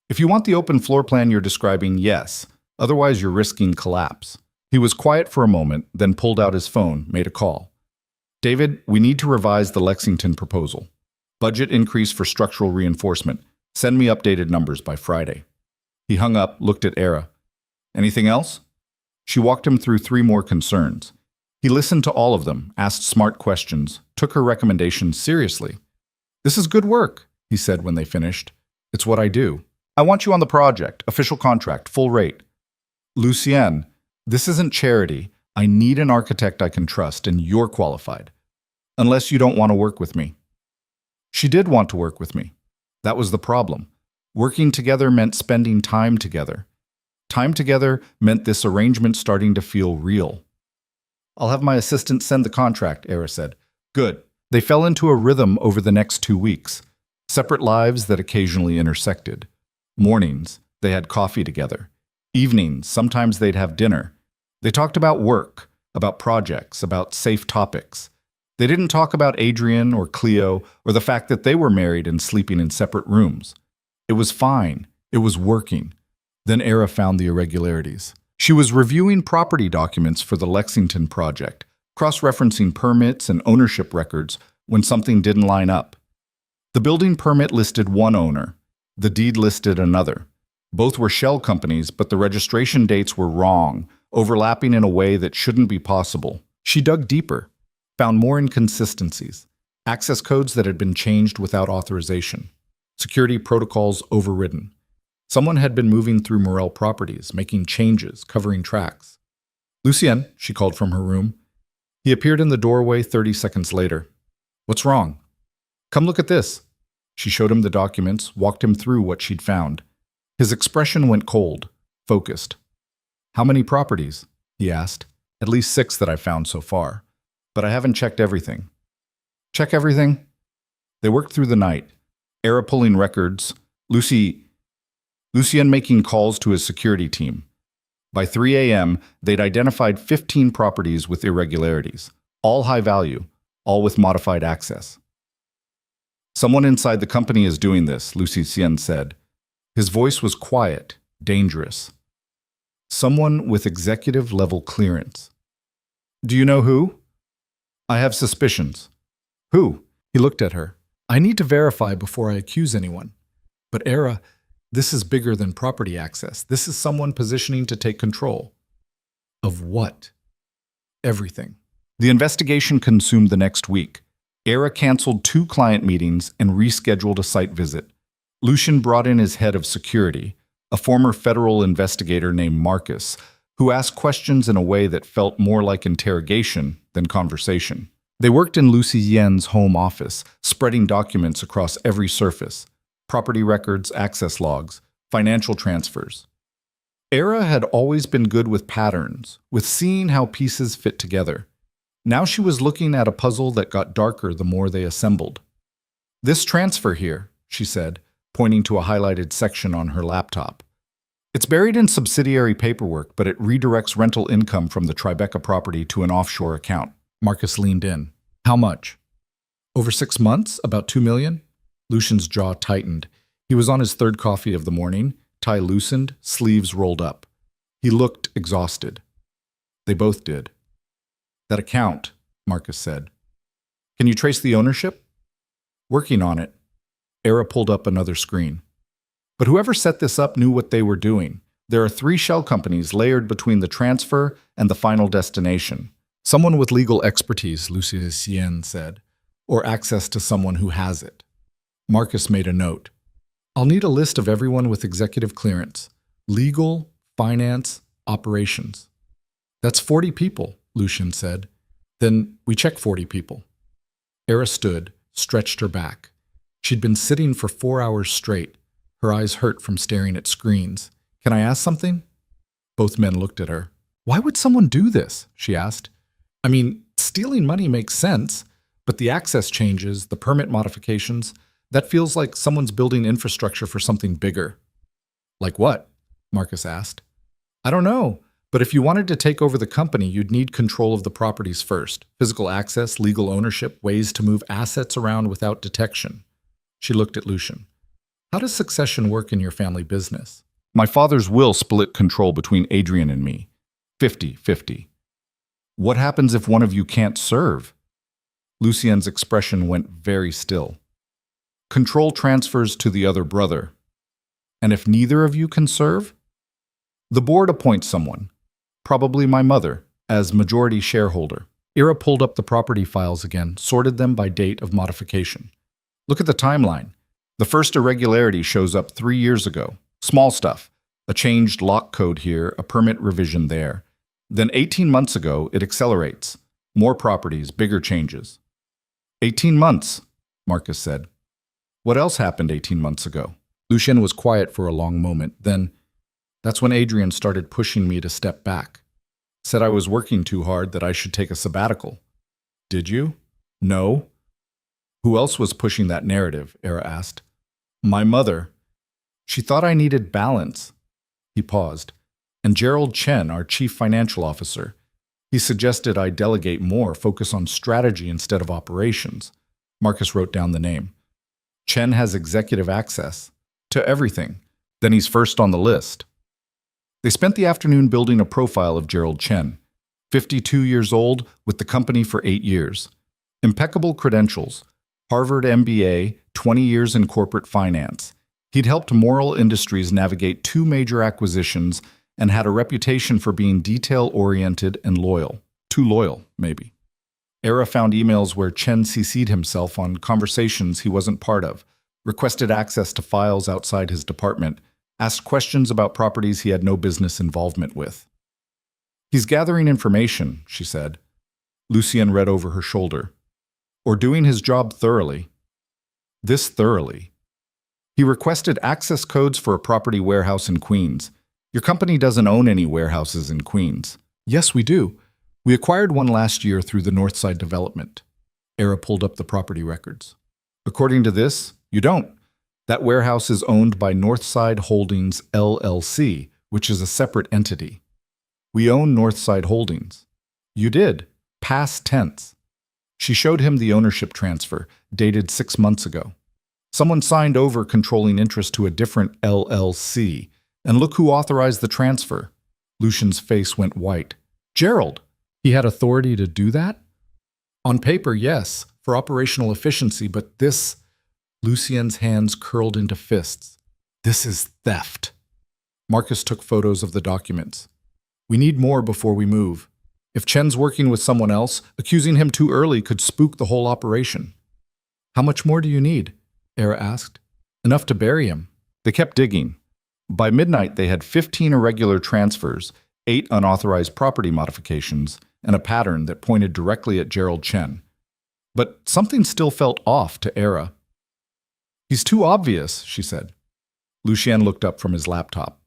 If you want the open floor plan you're describing, yes. Otherwise, you're risking collapse. He was quiet for a moment, then pulled out his phone, made a call. David, we need to revise the Lexington proposal. Budget increase for structural reinforcement. Send me updated numbers by Friday. He hung up, looked at Era. Anything else? She walked him through 3 more concerns. He listened to all of them, asked smart questions, took her recommendations seriously. This is good work, he said when they finished. It's what I do. I want you on the project, official contract, full rate. Lucien, this isn't charity. I need an architect I can trust, and you're qualified. Unless you don't want to work with me. She did want to work with me. That was the problem. Working together meant spending time together. Time together meant this arrangement starting to feel real. I'll have my assistant send the contract, Era said. Good. They fell into a rhythm over the next 2 weeks. Separate lives that occasionally intersected. Mornings, they had coffee together. Evenings, sometimes they'd have dinner. They talked about work, about projects, about safe topics. They didn't talk about Adrian or Cleo or the fact that they were married and sleeping in separate rooms. It was fine. It was working. Then Era found the irregularities. She was reviewing property documents for the Lexington project, cross-referencing permits and ownership records when something didn't line up. The building permit listed one owner. The deed listed another. Both were shell companies, but the registration dates were wrong, overlapping in a way that shouldn't be possible. She dug deeper, found more inconsistencies, access codes that had been changed without authorization, security protocols overridden. Someone had been moving through Morel properties, making changes, covering tracks. Lucien, she called from her room. He appeared in the doorway 30 seconds later. What's wrong? Come look at this. She showed him the documents, walked him through what she'd found. His expression went cold, focused. How many properties? He asked. At least 6 that I've found so far. But I haven't checked everything. Check everything? They worked through the night. Era pulling records. Lucien making calls to his security team. By 3 a.m., they'd identified 15 properties with irregularities, all high value, all with modified access. Someone inside the company is doing this, Lucien said. His voice was quiet, dangerous. Someone with executive-level clearance. Do you know who? I have suspicions. Who? He looked at her. I need to verify before I accuse anyone. But Era, this is bigger than property access. This is someone positioning to take control. Of what? Everything. The investigation consumed the next week. Era canceled 2 client meetings and rescheduled a site visit. Lucien brought in his head of security, a former federal investigator named Marcus, who asked questions in a way that felt more like interrogation than conversation. They worked in Lucien's home office, spreading documents across every surface. Property records, access logs, financial transfers. Era had always been good with patterns, with seeing how pieces fit together. Now she was looking at a puzzle that got darker the more they assembled. This transfer here, she said, pointing to a highlighted section on her laptop. It's buried in subsidiary paperwork, but it redirects rental income from the Tribeca property to an offshore account. Marcus leaned in. How much? Over 6 months? About $2 million? Lucien's jaw tightened. He was on his 3rd coffee of the morning, tie loosened, sleeves rolled up. He looked exhausted. They both did. That account, Marcus said. Can you trace the ownership? Working on it. Era pulled up another screen. But whoever set this up knew what they were doing. There are 3 shell companies layered between the transfer and the final destination. Someone with legal expertise, Lucien said, or access to someone who has it. Marcus made a note. I'll need a list of everyone with executive clearance. Legal, finance, operations. That's 40 people, Lucien said. Then we check 40 people. Era stood, stretched her back. She'd been sitting for 4 hours straight. Her eyes hurt from staring at screens. Can I ask something? Both men looked at her. Why would someone do this? She asked. I mean, stealing money makes sense, but the access changes, the permit modifications, that feels like someone's building infrastructure for something bigger. Like what? Marcus asked. I don't know, but if you wanted to take over the company, you'd need control of the properties first. Physical access, legal ownership, ways to move assets around without detection. She looked at Lucien. How does succession work in your family business? My father's will split control between Adrian and me. 50-50. What happens if one of you can't serve? Lucien's expression went very still. Control transfers to the other brother. And if neither of you can serve? The board appoints someone, probably my mother, as majority shareholder. Era pulled up the property files again, sorted them by date of modification. Look at the timeline. The first irregularity shows up 3 years ago. Small stuff. A changed lock code here, a permit revision there. Then 18 months ago, it accelerates. More properties, bigger changes. 18 months, Marcus said. What else happened 18 months ago? Lucien was quiet for a long moment. Then, that's when Adrian started pushing me to step back. Said I was working too hard, that I should take a sabbatical. Did you? No. Who else was pushing that narrative? Era asked. My mother. She thought I needed balance. He paused. And Gerald Chen, our chief financial officer. He suggested I delegate more, focus on strategy instead of operations. Marcus wrote down the name. Chen has executive access to everything. Then he's first on the list. They spent the afternoon building a profile of Gerald Chen. 52 years old, with the company for 8 years. Impeccable credentials. Harvard MBA, 20 years in corporate finance. He'd helped Moral Industries navigate 2 major acquisitions and had a reputation for being detail-oriented and loyal. Too loyal, maybe. Era found emails where Chen CC'd himself on conversations he wasn't part of, requested access to files outside his department, asked questions about properties he had no business involvement with. He's gathering information, she said. Lucien read over her shoulder. Or doing his job thoroughly. This thoroughly. He requested access codes for a property warehouse in Queens. Your company doesn't own any warehouses in Queens. Yes, we do. We acquired one last year through the Northside development. Era pulled up the property records. According to this, you don't. That warehouse is owned by Northside Holdings LLC, which is a separate entity. We own Northside Holdings. You did. Past tense. She showed him the ownership transfer, dated 6 months ago. Someone signed over controlling interest to a different LLC. And look who authorized the transfer. Lucien's face went white. Gerald! He had authority to do that? On paper, yes, for operational efficiency, but this... Lucien's hands curled into fists. This is theft. Marcus took photos of the documents. We need more before we move. If Chen's working with someone else, accusing him too early could spook the whole operation. How much more do you need? Era asked. Enough to bury him. They kept digging. By midnight, they had 15 irregular transfers, 8 unauthorized property modifications, and a pattern that pointed directly at Gerald Chen. But something still felt off to Era. He's too obvious, she said. Lucien looked up from his laptop.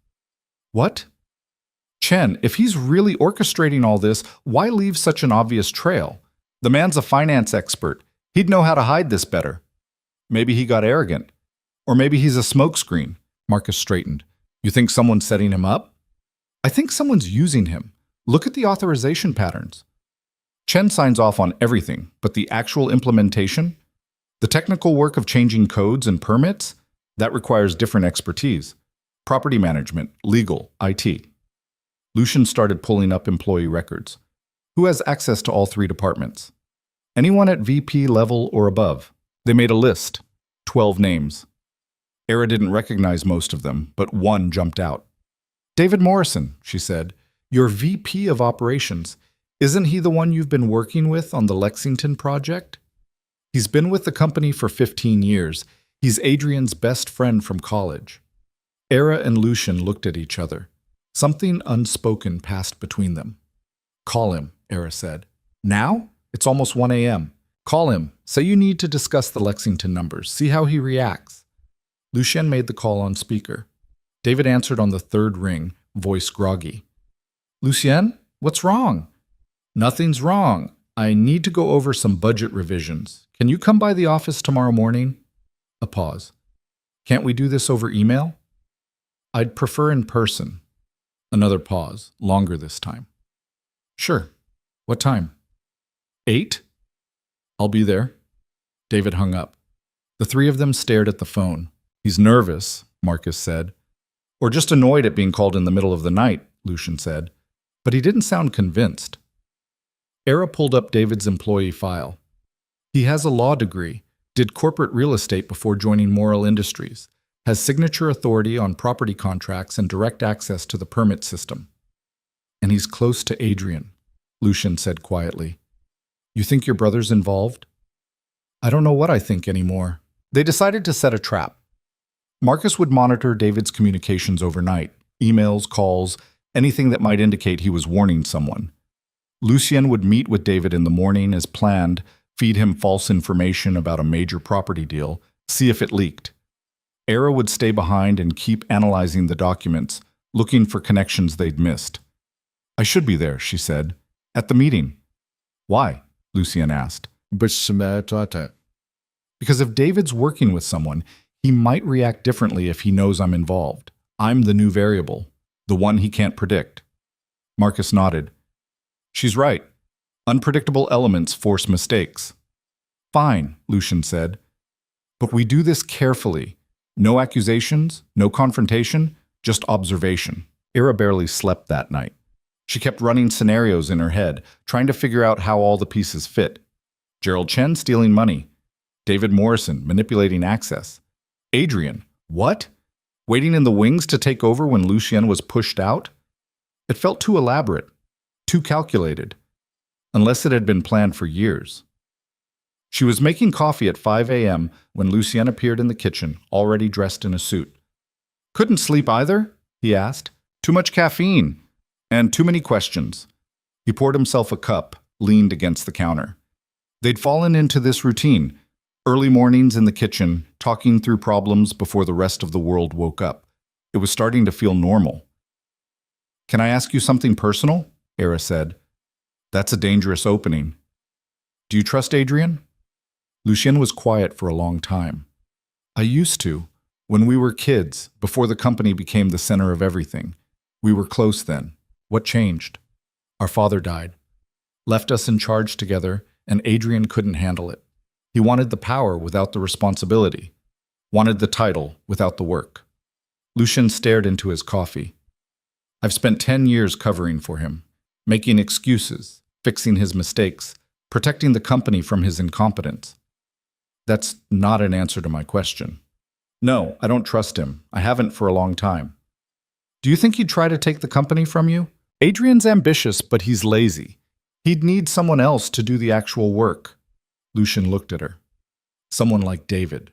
What? Chen, if he's really orchestrating all this, why leave such an obvious trail? The man's a finance expert. He'd know how to hide this better. Maybe he got arrogant. Or maybe he's a smokescreen. Marcus straightened. You think someone's setting him up? I think someone's using him. Look at the authorization patterns. Chen signs off on everything, but the actual implementation? The technical work of changing codes and permits? That requires different expertise. Property management, legal, IT. Lucien started pulling up employee records. Who has access to all 3 departments? Anyone at VP level or above. They made a list. 12 names. Era didn't recognize most of them, but one jumped out. David Morrison, she said. Your VP of operations. Isn't he the one you've been working with on the Lexington project? He's been with the company for 15 years. He's Adrian's best friend from college. Era and Lucien looked at each other. Something unspoken passed between them. Call him, Era said. Now? It's almost 1 a.m. Call him. Say you need to discuss the Lexington numbers. See how he reacts. Lucien made the call on speaker. David answered on the 3rd ring, voice groggy. Lucien, what's wrong? Nothing's wrong. I need to go over some budget revisions. Can you come by the office tomorrow morning? A pause. Can't we do this over email? I'd prefer in person. Another pause, longer this time. Sure. What time? 8? I'll be there. David hung up. The 3 of them stared at the phone. He's nervous, Marcus said. Or just annoyed at being called in the middle of the night, Lucien said. But he didn't sound convinced. Era pulled up David's employee file. He has a law degree, did corporate real estate before joining Moral Industries, has signature authority on property contracts and direct access to the permit system. And he's close to Adrian, Lucien said quietly. You think your brother's involved? I don't know what I think anymore. They decided to set a trap. Marcus would monitor David's communications overnight, emails, calls, anything that might indicate he was warning someone. Lucien would meet with David in the morning as planned, feed him false information about a major property deal, see if it leaked. Era would stay behind and keep analyzing the documents, looking for connections they'd missed. "I should be there," she said. "At the meeting." "Why?" Lucien asked. Because if David's working with someone, he might react differently if he knows I'm involved. I'm the new variable, the one he can't predict. Marcus nodded. "She's right. Unpredictable elements force mistakes." "Fine," Lucien said. "But we do this carefully. No accusations, no confrontation, just observation." Ira barely slept that night. She kept running scenarios in her head, trying to figure out how all the pieces fit. Gerald Chen stealing money. David Morrison manipulating access. Adrian, what? Waiting in the wings to take over when Lucien was pushed out? It felt too elaborate, too calculated, unless it had been planned for years. She was making coffee at 5 a.m. when Lucien appeared in the kitchen, already dressed in a suit. "Couldn't sleep either?" he asked. "Too much caffeine. And too many questions." He poured himself a cup, leaned against the counter. They'd fallen into this routine, early mornings in the kitchen, talking through problems before the rest of the world woke up. It was starting to feel normal. "Can I ask you something personal?" Era said. "That's a dangerous opening. Do you trust Adrian?" Lucien was quiet for a long time. "I used to, when we were kids, before the company became the center of everything. We were close then. What changed? Our father died. Left us in charge together, and Adrian couldn't handle it. He wanted the power without the responsibility. Wanted the title without the work." Lucien stared into his coffee. "I've spent 10 years covering for him, making excuses, fixing his mistakes, protecting the company from his incompetence." "That's not an answer to my question." "No, I don't trust him. I haven't for a long time." "Do you think he'd try to take the company from you?" "Adrian's ambitious, but he's lazy. He'd need someone else to do the actual work." Lucien looked at her. "Someone like David."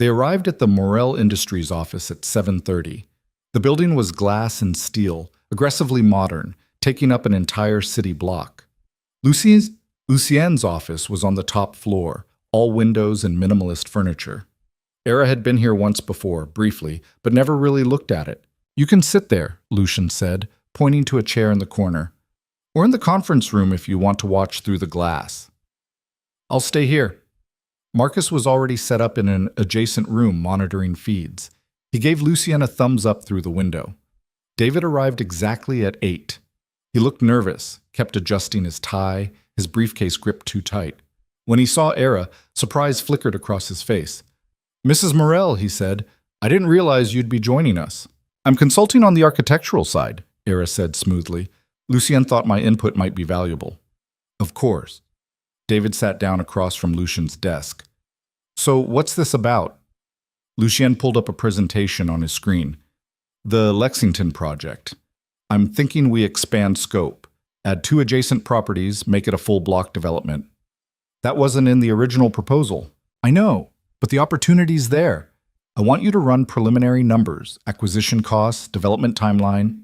They arrived at the Morel Industries office at 7:30. The building was glass and steel, aggressively modern, taking up an entire city block. Lucien's office was on the top floor, all windows and minimalist furniture. Era had been here once before, briefly, but never really looked at it. "You can sit there," Lucien said, pointing to a chair in the corner. "Or in the conference room if you want to watch through the glass." "I'll stay here." Marcus was already set up in an adjacent room monitoring feeds. He gave Lucien a thumbs up through the window. David arrived exactly at 8. He looked nervous, kept adjusting his tie, his briefcase gripped too tight. When he saw Era, surprise flickered across his face. "Mrs. Morel," he said, "I didn't realize you'd be joining us." "I'm consulting on the architectural side," Era said smoothly. "Lucien thought my input might be valuable." "Of course." David sat down across from Lucien's desk. "So what's this about?" Lucien pulled up a presentation on his screen. "The Lexington project. I'm thinking we expand scope, add 2 adjacent properties, make it a full block development." "That wasn't in the original proposal." "I know, but the opportunity's there. I want you to run preliminary numbers, acquisition costs, development timeline,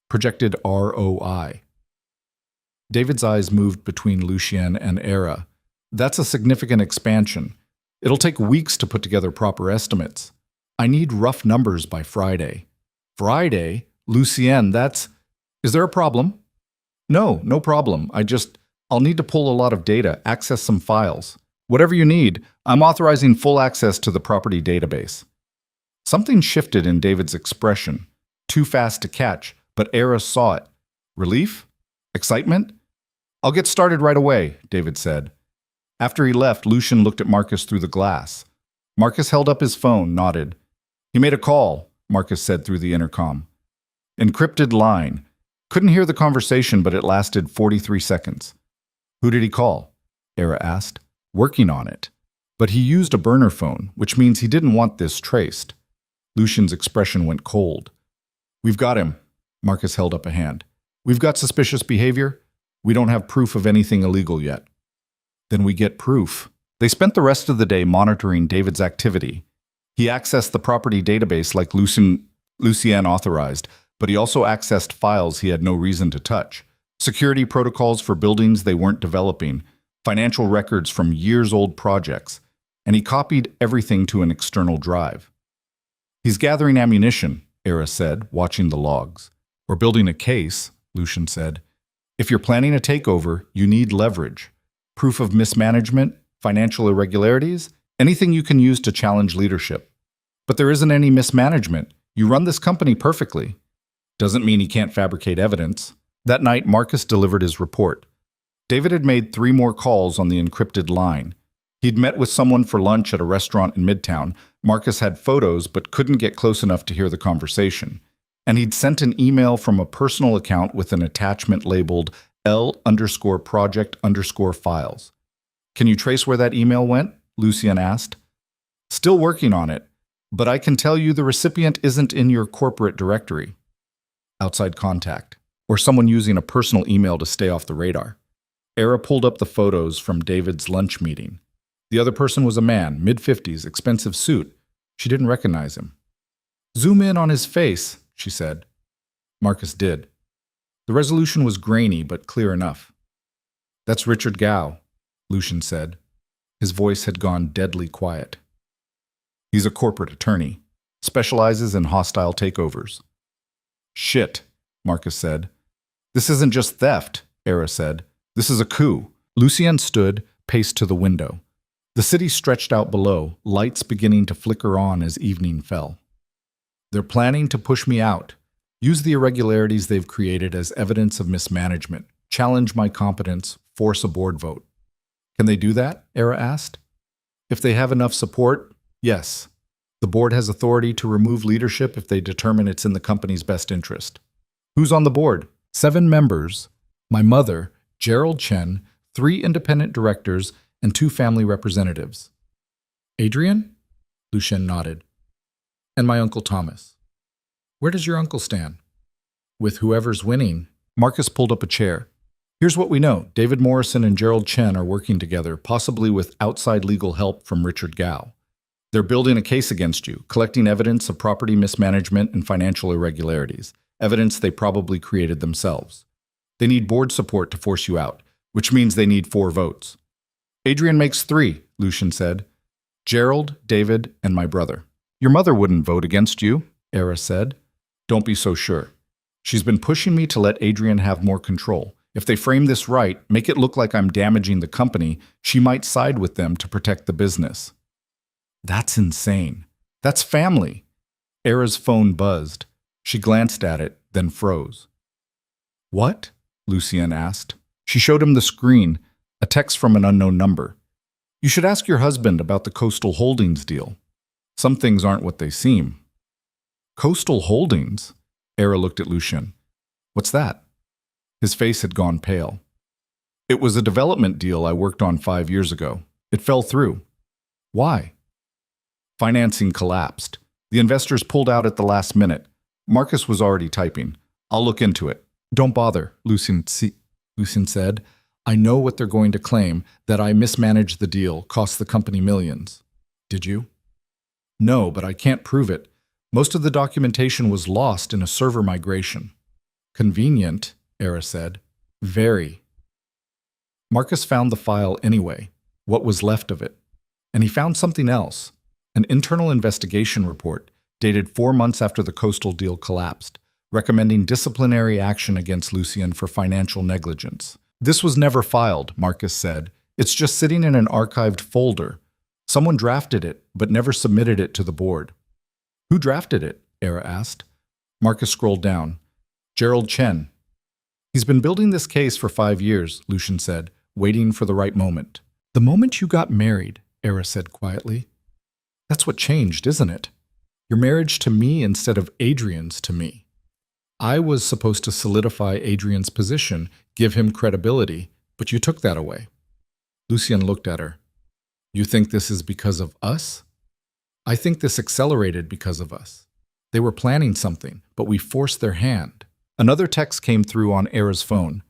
projected ROI. David's eyes moved between Lucien and Era. "That's a significant expansion. It'll take weeks to put together proper estimates. I need rough numbers by Friday." "Friday? Lucien, Is there a problem?" "No, no problem. I'll need to pull a lot of data, access some files. Whatever you need, I'm authorizing full access to the property database." Something shifted in David's expression. Too fast to catch, but Era saw it. Relief? Excitement? "I'll get started right away," David said. After he left, Lucien looked at Marcus through the glass. Marcus held up his phone, nodded. "He made a call," Marcus said through the intercom. Encrypted line. Couldn't hear the conversation, but it lasted 43 seconds. "Who did he call?" Era asked. "Working on it. But he used a burner phone, which means he didn't want this traced." Lucien's expression went cold. "We've got him." Marcus held up a hand. "We've got suspicious behavior. We don't have proof of anything illegal yet." "Then we get proof." They spent the rest of the day monitoring David's activity. He accessed the property database like Lucien authorized, but he also accessed files he had no reason to touch. Security protocols for buildings they weren't developing, financial records from years-old projects, and he copied everything to an external drive. He's gathering ammunition, Era said, watching the logs. Or building a case, Lucien said. If you're planning a takeover, you need leverage. Proof of mismanagement, financial irregularities, anything you can use to challenge leadership. But there isn't any mismanagement. You run this company perfectly. Doesn't mean he can't fabricate evidence. That night, Marcus delivered his report. David had made 3 more calls on the encrypted line. He'd met with someone for lunch at a restaurant in Midtown. Marcus had photos but couldn't get close enough to hear the conversation. And he'd sent an email from a personal account with an attachment labeled L_project_files. Can you trace where that email went? Lucien asked. Still working on it, but I can tell you the recipient isn't in your corporate directory. Outside contact, or someone using a personal email to stay off the radar. Era pulled up the photos from David's lunch meeting. The other person was a man, mid-50s, expensive suit. She didn't recognize him. Zoom in on his face, she said. Marcus did. The resolution was grainy but clear enough. That's Richard Gao, Lucien said. His voice had gone deadly quiet. He's a corporate attorney, specializes in hostile takeovers. Shit, Marcus said. This isn't just theft, Era said. This is a coup. Lucien stood, paced to the window. The city stretched out below, lights beginning to flicker on as evening fell. They're planning to push me out, use the irregularities they've created as evidence of mismanagement, challenge my competence, force a board vote. Can they do that? Era asked. If they have enough support, yes. The board has authority to remove leadership if they determine it's in the company's best interest. Who's on the board? 7 members. My mother, Gerald Chen, 3 independent directors, and 2 family representatives. Adrian? Lucien nodded. And my Uncle Thomas. Where does your uncle stand? With whoever's winning. Marcus pulled up a chair. Here's what we know. David Morrison and Gerald Chen are working together, possibly with outside legal help from Richard Gao. They're building a case against you, collecting evidence of property mismanagement and financial irregularities, evidence they probably created themselves. They need board support to force you out, which means they need 4 votes. Adrian makes 3, Lucien said. Gerald, David, and my brother. Your mother wouldn't vote against you, Era said. Don't be so sure. She's been pushing me to let Adrian have more control. If they frame this right, make it look like I'm damaging the company, she might side with them to protect the business. That's insane. That's family. Era's phone buzzed. She glanced at it, then froze. What? Lucien asked. She showed him the screen, a text from an unknown number. You should ask your husband about the Coastal Holdings deal. Some things aren't what they seem. Coastal Holdings? Era looked at Lucien. What's that? His face had gone pale. It was a development deal I worked on 5 years ago. It fell through. Why? Financing collapsed. The investors pulled out at the last minute. Marcus was already typing. I'll look into it. Don't bother, Lucien said. I know what they're going to claim, that I mismanaged the deal, cost the company millions. Did you? No, but I can't prove it. Most of the documentation was lost in a server migration. Convenient, Era said. Very. Marcus found the file anyway, what was left of it. And he found something else, an internal investigation report dated 4 months after the Coastal deal collapsed, recommending disciplinary action against Lucien for financial negligence. This was never filed, Marcus said. It's just sitting in an archived folder. Someone drafted it, but never submitted it to the board. Who drafted it? Era asked. Marcus scrolled down. Gerald Chen. He's been building this case for 5 years, Lucien said, waiting for the right moment. The moment you got married, Era said quietly. That's what changed, isn't it? Your marriage to me instead of Adrian's to me. I was supposed to solidify Adrian's position, give him credibility, but you took that away. Lucien looked at her. You think this is because of us? I think this accelerated because of us. They were planning something, but we forced their hand. Another text came through on Era's phone.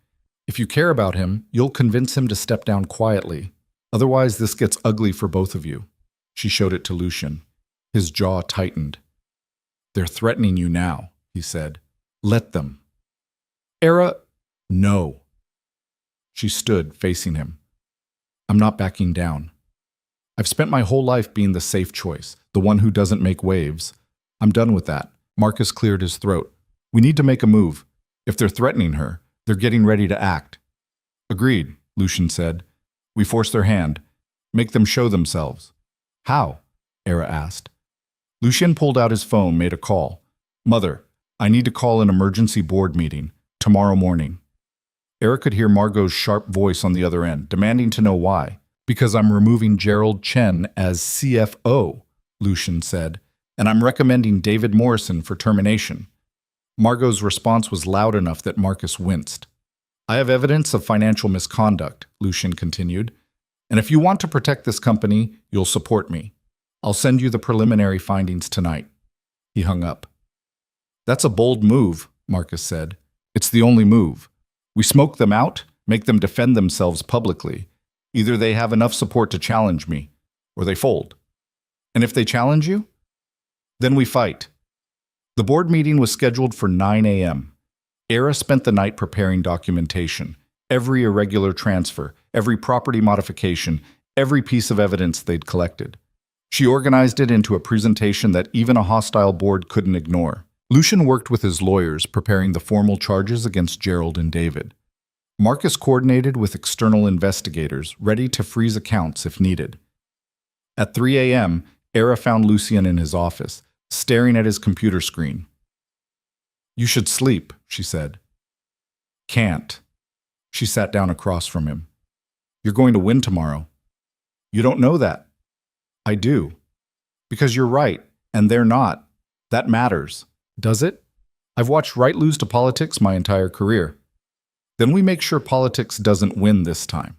If you care about him, you'll convince him to step down quietly. Otherwise, this gets ugly for both of you. She showed it to Lucien. His jaw tightened. They're threatening you now, he said. Let them. Era, no. She stood, facing him. I'm not backing down. I've spent my whole life being the safe choice, the one who doesn't make waves. I'm done with that. Marcus cleared his throat. We need to make a move. If they're threatening her, they're getting ready to act. Agreed, Lucian said. We force their hand. Make them show themselves. How? Era asked. Lucian pulled out his phone, made a call. Mother, I need to call an emergency board meeting. Tomorrow morning. Era could hear Margot's sharp voice on the other end, demanding to know why. Because I'm removing Gerald Chen as CFO, Lucian said, and I'm recommending David Morrison for termination. Margot's response was loud enough that Marcus winced. I have evidence of financial misconduct, Lucian continued, and if you want to protect this company, you'll support me. I'll send you the preliminary findings tonight. He hung up. That's a bold move, Marcus said. It's the only move. We smoke them out, make them defend themselves publicly. Either they have enough support to challenge me, or they fold. And if they challenge you, then we fight. The board meeting was scheduled for 9 a.m. Era spent the night preparing documentation, every irregular transfer, every property modification, every piece of evidence they'd collected. She organized it into a presentation that even a hostile board couldn't ignore. Lucian worked with his lawyers preparing the formal charges against Gerald and David. Marcus coordinated with external investigators, ready to freeze accounts if needed. At 3 a.m., Era found Lucian in his office, staring at his computer screen. You should sleep, she said. Can't. She sat down across from him. You're going to win tomorrow. You don't know that. I do. Because you're right, and they're not. That matters. Does it? I've watched right lose to politics my entire career. Then we make sure politics doesn't win this time.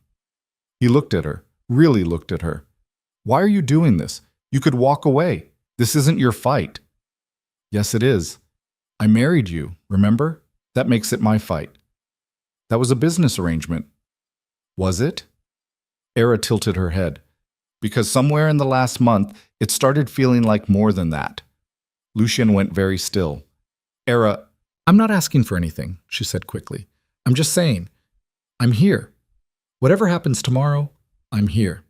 He looked at her, really looked at her. Why are you doing this? You could walk away. This isn't your fight. Yes, it is. I married you, remember? That makes it my fight. That was a business arrangement. Was it? Era tilted her head. Because somewhere in the last month, it started feeling like more than that. Lucian went very still. Era, I'm not asking for anything, she said quickly. I'm just saying, I'm here. Whatever happens tomorrow, I'm here.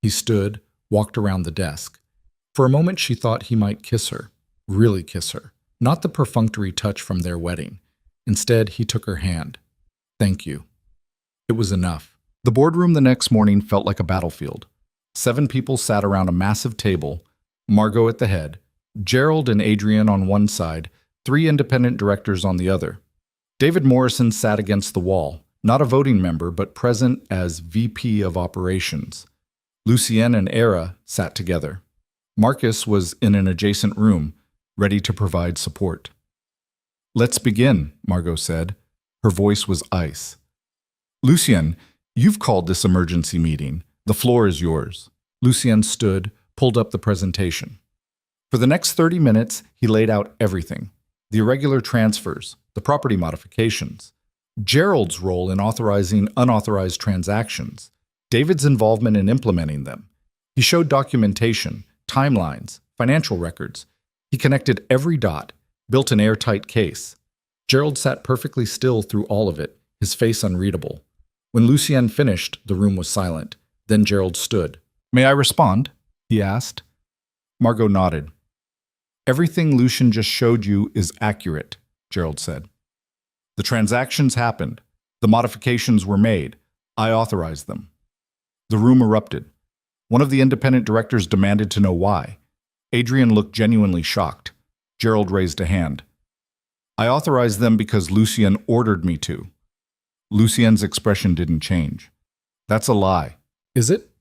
He stood, walked around the desk. For a moment she thought he might kiss her, really kiss her, not the perfunctory touch from their wedding. Instead, he took her hand. Thank you. It was enough. The boardroom the next morning felt like a battlefield. 7 people sat around a massive table, Margot at the head, Gerald and Adrian on one side, 3 independent directors on the other. David Morrison sat against the wall, not a voting member, but present as VP of Operations. Lucienne and Era sat together. Marcus was in an adjacent room, ready to provide support. Let's begin, Margot said. Her voice was ice. Lucienne, you've called this emergency meeting. The floor is yours. Lucienne stood, pulled up the presentation. For the next 30 minutes, he laid out everything. The irregular transfers, the property modifications, Gerald's role in authorizing unauthorized transactions, David's involvement in implementing them. He showed documentation, timelines, financial records. He connected every dot, built an airtight case. Gerald sat perfectly still through all of it, his face unreadable. When Lucienne finished, the room was silent. Then Gerald stood. May I respond? He asked. Margot nodded. Everything Lucian just showed you is accurate, Gerald said. The transactions happened. The modifications were made. I authorized them. The room erupted. One of the independent directors demanded to know why. Adrian looked genuinely shocked. Gerald raised a hand. I authorized them because Lucienne ordered me to. Lucienne's expression didn't change. That's a lie. Is it?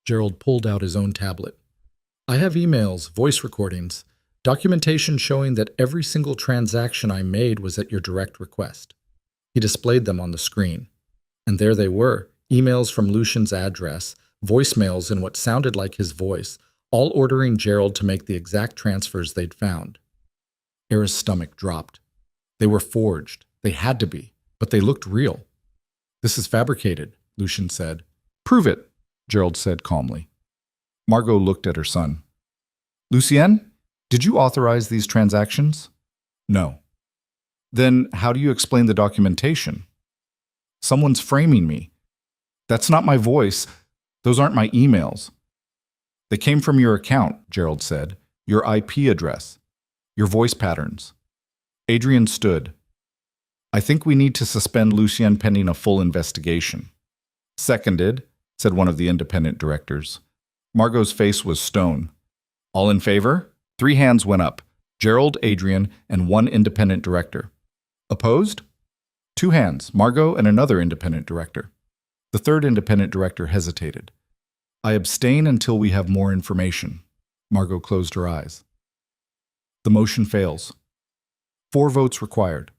Gerald pulled out his own tablet. I have emails, voice recordings, documentation showing that every single transaction I made was at your direct request. He displayed them on the screen. And there they were, emails from Lucian's address, voicemails in what sounded like his voice, all ordering Gerald to make the exact transfers they'd found. Era's stomach dropped. They were forged. They had to be, but they looked real. This is fabricated, Lucian said. Prove it, Gerald said calmly. Margot looked at her son. Lucienne, Did you authorize these transactions? No. Then how do you explain the documentation? Someone's framing me. That's not my voice. Those aren't my emails. They came from your account, Gerald said. Your IP address. Your voice patterns. Adrian stood. I think we need to suspend Lucien pending a full investigation. Seconded, said one of the independent directors. Margot's face was stone. All in favor? 3 hands went up. Gerald, Adrian, and 1 independent director. Opposed? 2 hands, Margot and another independent director. The 3rd independent director hesitated. I abstain until we have more information. Margot closed her eyes. The motion fails. 4 votes required.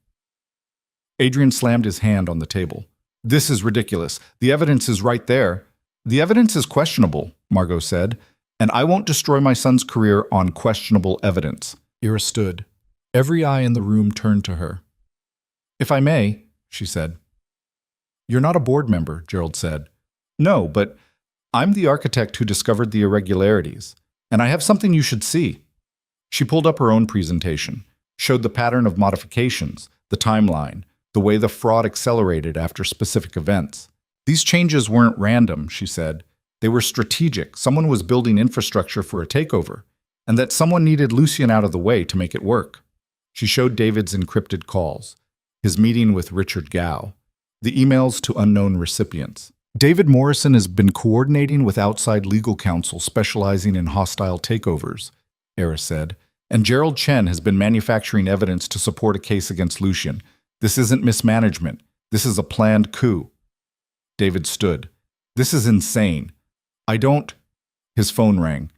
Adrian slammed his hand on the table. This is ridiculous. The evidence is right there. The evidence is questionable, Margot said, and I won't destroy my son's career on questionable evidence. Ira stood. Every eye in the room turned to her. If I may, she said. You're not a board member, Gerald said. No, but I'm the architect who discovered the irregularities, and I have something you should see. She pulled up her own presentation, showed the pattern of modifications, the timeline, the way the fraud accelerated after specific events. These changes weren't random, she said. They were strategic. Someone was building infrastructure for a takeover, and that someone needed Lucien out of the way to make it work. She showed David's encrypted calls, his meeting with Richard Gow, the emails to unknown recipients. David Morrison has been coordinating with outside legal counsel specializing in hostile takeovers, Era said, and Gerald Chen has been manufacturing evidence to support a case against Lucien. This isn't mismanagement. This is a planned coup. David stood. This is insane. I don't... His phone rang.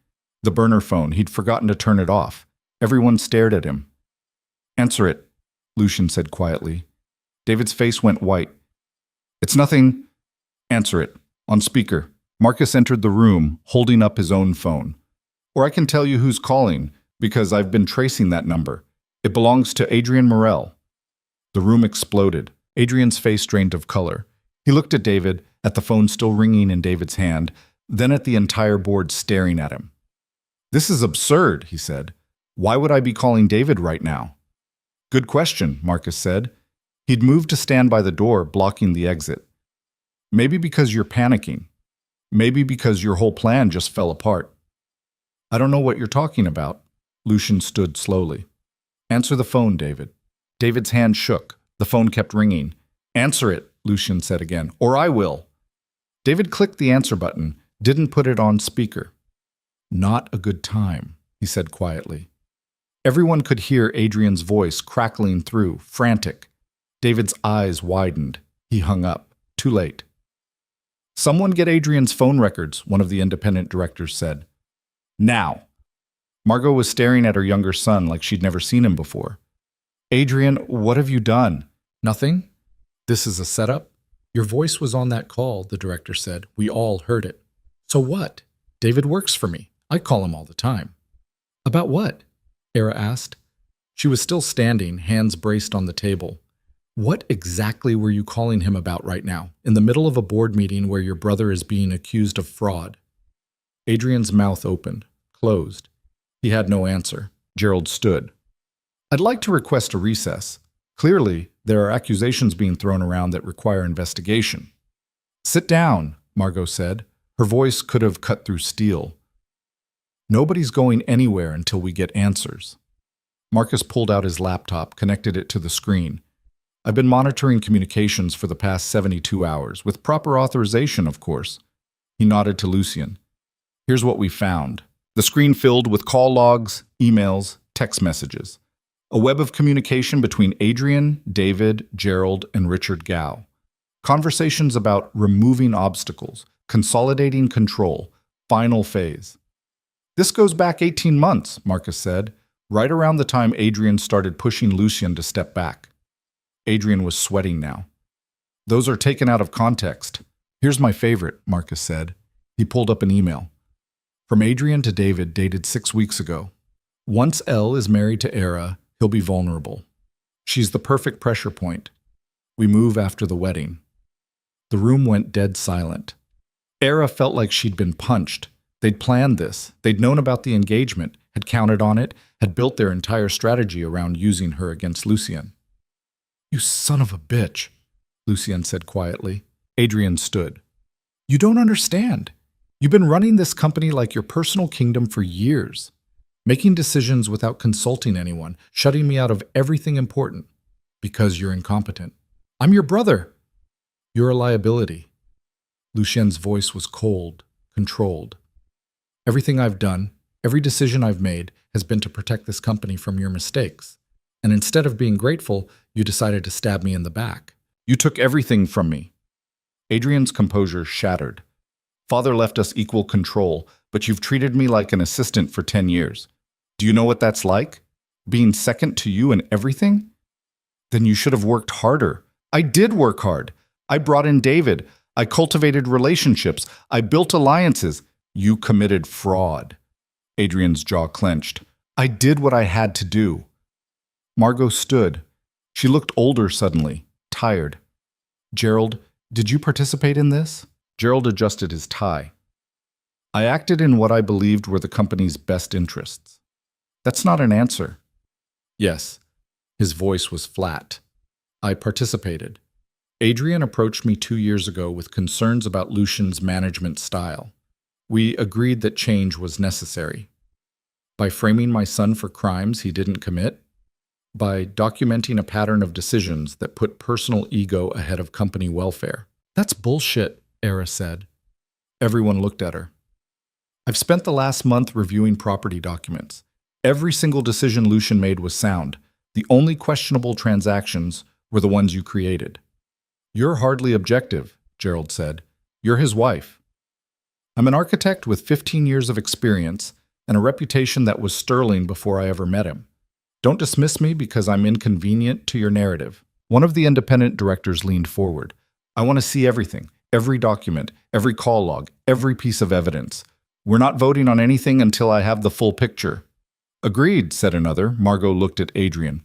The burner phone. He'd forgotten to turn it off. Everyone stared at him. Answer it, Lucien said quietly. David's face went white. It's nothing... Answer it. On speaker. Marcus entered the room, holding up his own phone. Or I can tell you who's calling, because I've been tracing that number. It belongs to Adrian Morel. The room exploded. Adrian's face drained of color. He looked at David, at the phone still ringing in David's hand, then at the entire board staring at him. This is absurd, he said. Why would I be calling David right now? Good question, Marcus said. He'd moved to stand by the door, blocking the exit. Maybe because you're panicking. Maybe because your whole plan just fell apart. I don't know what you're talking about. Lucien stood slowly. Answer the phone, David. David's hand shook. The phone kept ringing. Answer it, Lucien said again, or I will. David clicked the answer button, didn't put it on speaker. Not a good time, he said quietly. Everyone could hear Adrian's voice crackling through, frantic. David's eyes widened. He hung up. Too late. Someone get Adrian's phone records, one of the independent directors said. Now. Margot was staring at her younger son like she'd never seen him before. Adrian, what have you done? Nothing. This is a setup? Your voice was on that call, the director said. We all heard it. So what? David works for me. I call him all the time. About what? Era asked. She was still standing, hands braced on the table. What exactly were you calling him about right now, in the middle of a board meeting where your brother is being accused of fraud? Adrian's mouth opened, closed. He had no answer. Gerald stood. I'd like to request a recess. Clearly, there are accusations being thrown around that require investigation. Sit down, Margot said. Her voice could have cut through steel. Nobody's going anywhere until we get answers. Marcus pulled out his laptop, connected it to the screen. I've been monitoring communications for the past 72 hours, with proper authorization, of course. He nodded to Lucien. Here's what we found. The screen filled with call logs, emails, text messages. A web of communication between Adrian, David, Gerald, and Richard Gow. Conversations about removing obstacles, consolidating control, final phase. This goes back 18 months, Marcus said, right around the time Adrian started pushing Lucien to step back. Adrian was sweating now. Those are taken out of context. Here's my favorite, Marcus said. He pulled up an email. From Adrian to David, dated 6 weeks ago. Once Elle is married to Era, he'll be vulnerable. She's the perfect pressure point. We move after the wedding. The room went dead silent. Era felt like she'd been punched. They'd planned this. They'd known about the engagement. had counted on it, had built their entire strategy around using her against Lucien. "You son of a bitch," Lucien said quietly. Adrian stood. "You don't understand. You've been running this company like your personal kingdom for years, making decisions without consulting anyone, shutting me out of everything important because you're incompetent. I'm your brother. You're a liability." Lucien's voice was cold, controlled. "Everything I've done, every decision I've made has been to protect this company from your mistakes. And instead of being grateful, you decided to stab me in the back. You took everything from me." Adrian's composure shattered. "Father left us equal control, but you've treated me like an assistant for 10 years. Do you know what that's like? Being second to you in everything? Then you should have worked harder." "I did work hard. I brought in David. I cultivated relationships. I built alliances. You committed fraud." Adrian's jaw clenched. "I did what I had to do." Margot stood. She looked older suddenly, tired. "Gerald, did you participate in this?" Gerald adjusted his tie. "I acted in what I believed were the company's best interests." "That's not an answer." "Yes." His voice was flat. "I participated. Adrian approached me 2 years ago with concerns about Lucien's management style. We agreed that change was necessary. By framing my son for crimes he didn't commit, by documenting a pattern of decisions that put personal ego ahead of company welfare." "That's bullshit," Era said. Everyone looked at her. "I've spent the last month reviewing property documents. Every single decision Lucien made was sound. The only questionable transactions were the ones you created." "You're hardly objective," Gerald said. "You're his wife." "I'm an architect with 15 years of experience and a reputation that was sterling before I ever met him. Don't dismiss me because I'm inconvenient to your narrative." One of the independent directors leaned forward. "I want to see everything, every document, every call log, every piece of evidence. We're not voting on anything until I have the full picture." "Agreed," said another. Margot looked at Adrian.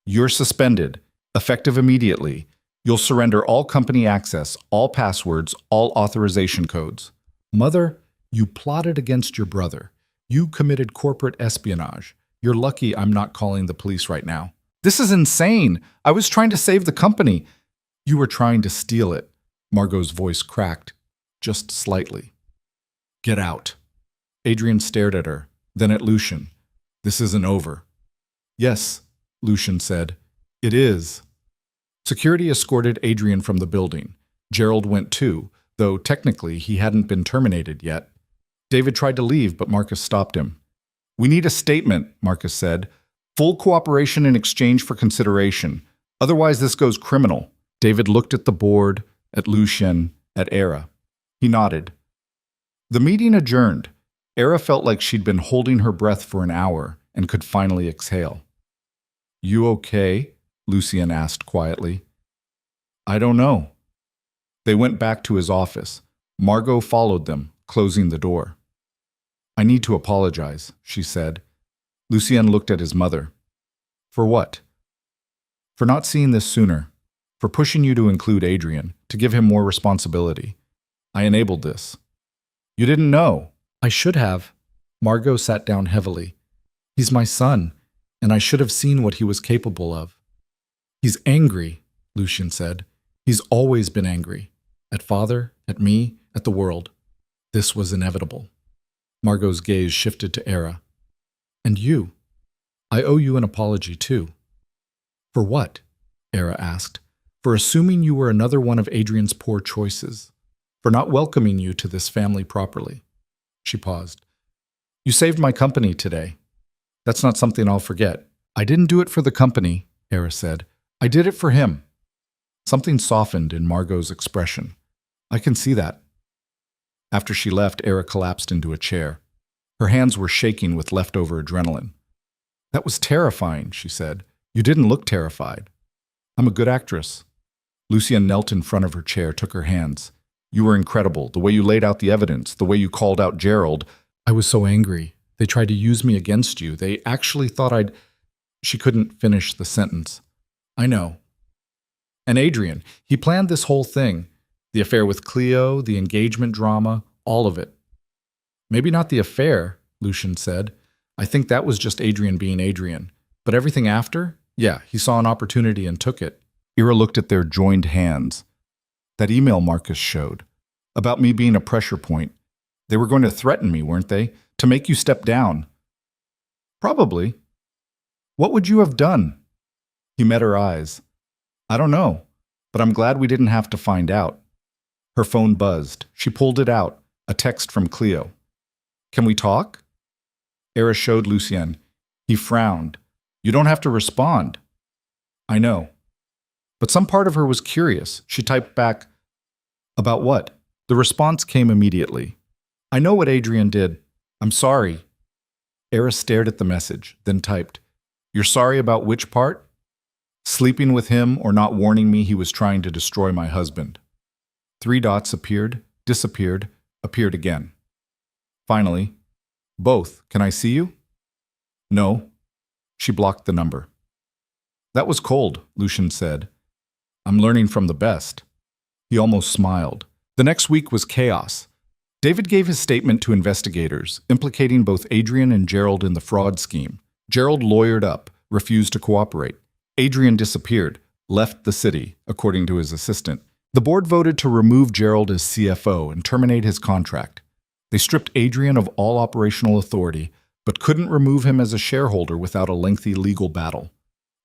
"You're suspended, effective immediately. You'll surrender all company access, all passwords, all authorization codes." "Mother, you plotted against your brother. You committed corporate espionage. You're lucky I'm not calling the police right now." "This is insane. I was trying to save the company." "You were trying to steal it." Margot's voice cracked, just slightly. "Get out." Adrian stared at her, then at Lucien. "This isn't over." "Yes," Lucien said. "It is." Security escorted Adrian from the building. Gerald went too, though technically he hadn't been terminated yet. David tried to leave, but Marcus stopped him. "We need a statement," Marcus said. "Full cooperation in exchange for consideration. Otherwise this goes criminal." David looked at the board, at Lucien, at Era. He nodded. The meeting adjourned. Era felt like she'd been holding her breath for an hour and could finally exhale. "You okay?" Lucien asked quietly. "I don't know." They went back to his office. Margot followed them, closing the door. "I need to apologize," she said. Lucien looked at his mother. "For what?" "For not seeing this sooner. For pushing you to include Adrian, to give him more responsibility. I enabled this." "You didn't know." "I should have." Margot sat down heavily. "He's my son, and I should have seen what he was capable of." "He's angry," Lucien said. "He's always been angry. At father, at me, at the world. This was inevitable." Margot's gaze shifted to Era. "And you? I owe you an apology too." "For what?" Era asked. "For assuming you were another one of Adrian's poor choices. For not welcoming you to this family properly." She paused. "You saved my company today. That's not something I'll forget." "I didn't do it for the company," Era said. "I did it for him." Something softened in Margot's expression. "I can see that." After she left, Era collapsed into a chair. Her hands were shaking with leftover adrenaline. "That was terrifying," she said. "You didn't look terrified." "I'm a good actress." Lucien knelt in front of her chair, took her hands. "You were incredible, the way you laid out the evidence, the way you called out Gerald." "I was so angry. They tried to use me against you. They actually thought I'd—" She couldn't finish the sentence. "I know." "And Adrian, he planned this whole thing. The affair with Cleo, the engagement drama, all of it." "Maybe not the affair," Lucien said, I think that was just Adrian being Adrian. But everything after? Yeah, he saw an opportunity and took it. Ira looked at their joined hands. That email Marcus showed. About me being a pressure point. They were going to threaten me, weren't they? To make you step down. Probably. What would you have done? He met her eyes. I don't know, but I'm glad we didn't have to find out. Her phone buzzed. She pulled it out. A text from Cleo. Can we talk? Era showed Lucien. He frowned. You don't have to respond. I know. But some part of her was curious. She typed back, about what? The response came immediately. I know what Adrian did. I'm sorry. Era stared at the message, then typed, You're sorry about which part? Sleeping with him or not warning me he was trying to destroy my husband. 3 dots appeared, disappeared, appeared again. Finally, both. Can I see you? No. She blocked the number. That was cold, Lucien said. I'm learning from the best. He almost smiled. The next week was chaos. David gave his statement to investigators, implicating both Adrian and Gerald in the fraud scheme. Gerald lawyered up, refused to cooperate. Adrian disappeared, left the city, according to his assistant. The board voted to remove Gerald as CFO and terminate his contract. They stripped Adrian of all operational authority, but couldn't remove him as a shareholder without a lengthy legal battle.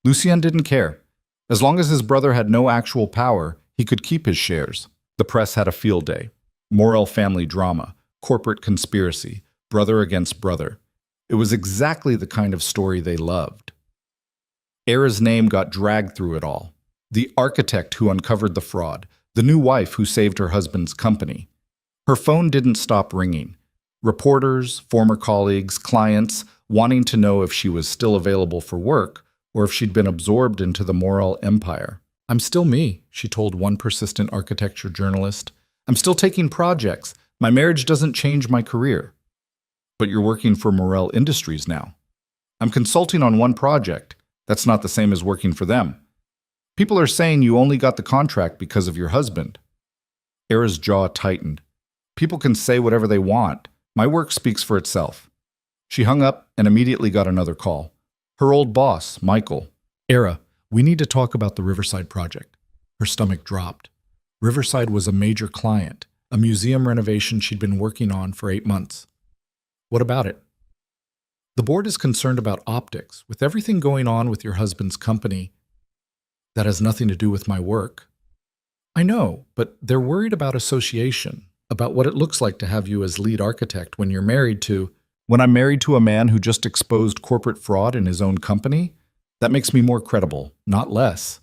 Lucien didn't care. As long as his brother had no actual power, he could keep his shares. The press had a field day. Morel family drama, corporate conspiracy, brother against brother. It was exactly the kind of story they loved. Era's name got dragged through it all. The architect who uncovered the fraud, the new wife who saved her husband's company. Her phone didn't stop ringing. Reporters, former colleagues, clients, wanting to know if she was still available for work or if she'd been absorbed into the Morel empire. I'm still me, she told one persistent architecture journalist. I'm still taking projects. My marriage doesn't change my career. But you're working for Morel Industries now. I'm consulting on one project. That's not the same as working for them. People are saying you only got the contract because of your husband. Era's jaw tightened. People can say whatever they want. My work speaks for itself. She hung up and immediately got another call. Her old boss, Michael. Era, we need to talk about the Riverside project. Her stomach dropped. Riverside was a major client, a museum renovation she'd been working on for 8 months. What about it? The board is concerned about optics. With everything going on with your husband's company, that has nothing to do with my work. I know, but they're worried about association, about what it looks like to have you as lead architect when you're married to... When I'm married to a man who just exposed corporate fraud in his own company, that makes me more credible, not less.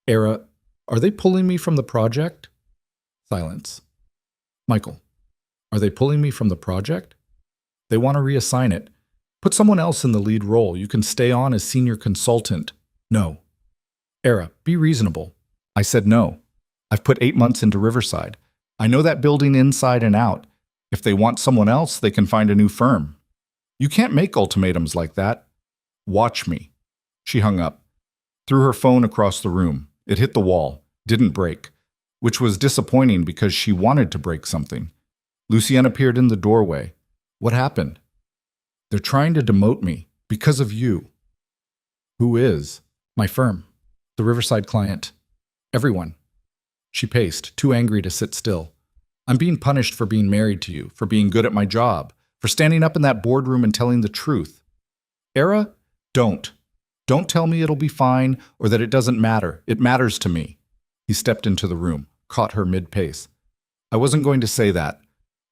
Era, are they pulling me from the project? Silence. Michael, are they pulling me from the project? They want to reassign it. Put someone else in the lead role. You can stay on as senior consultant. No. Era, be reasonable. I said no. I've put 8 months into Riverside. I know that building inside and out. If they want someone else, they can find a new firm. You can't make ultimatums like that. Watch me. She hung up. Threw her phone across the room. It hit the wall. Didn't break. Which was disappointing because she wanted to break something. Lucien appeared in the doorway. What happened? They're trying to demote me. Because of you. Who is? My firm. The Riverside client. Everyone. She paced, too angry to sit still. I'm being punished for being married to you, for being good at my job, for standing up in that boardroom and telling the truth. Era, don't. Don't tell me it'll be fine or that it doesn't matter. It matters to me. He stepped into the room, caught her mid-pace. I wasn't going to say that.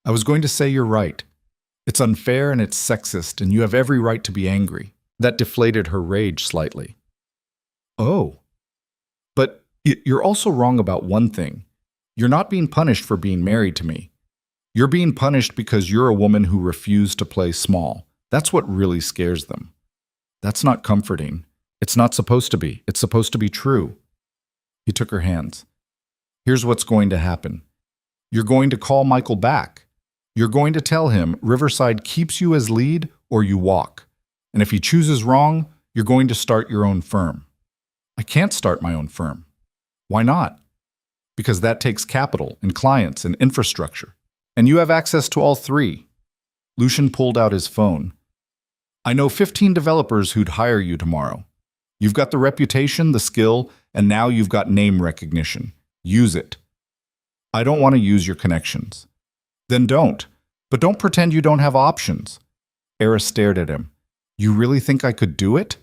I was going to say you're right. It's unfair and it's sexist, and you have every right to be angry. That deflated her rage slightly. Oh. But you're also wrong about one thing. You're not being punished for being married to me. You're being punished because you're a woman who refused to play small. That's what really scares them. That's not comforting. It's not supposed to be. It's supposed to be true. He took her hands. Here's what's going to happen. You're going to call Michael back. You're going to tell him Riverside keeps you as lead or you walk. And if he chooses wrong, you're going to start your own firm. I can't start my own firm. Why not? Because that takes capital and clients and infrastructure. And you have access to all 3. Lucien pulled out his phone. I know 15 developers who'd hire you tomorrow. You've got the reputation, the skill, and now you've got name recognition. Use it. I don't want to use your connections. Then don't. But don't pretend you don't have options. Era stared at him. You really think I could do it?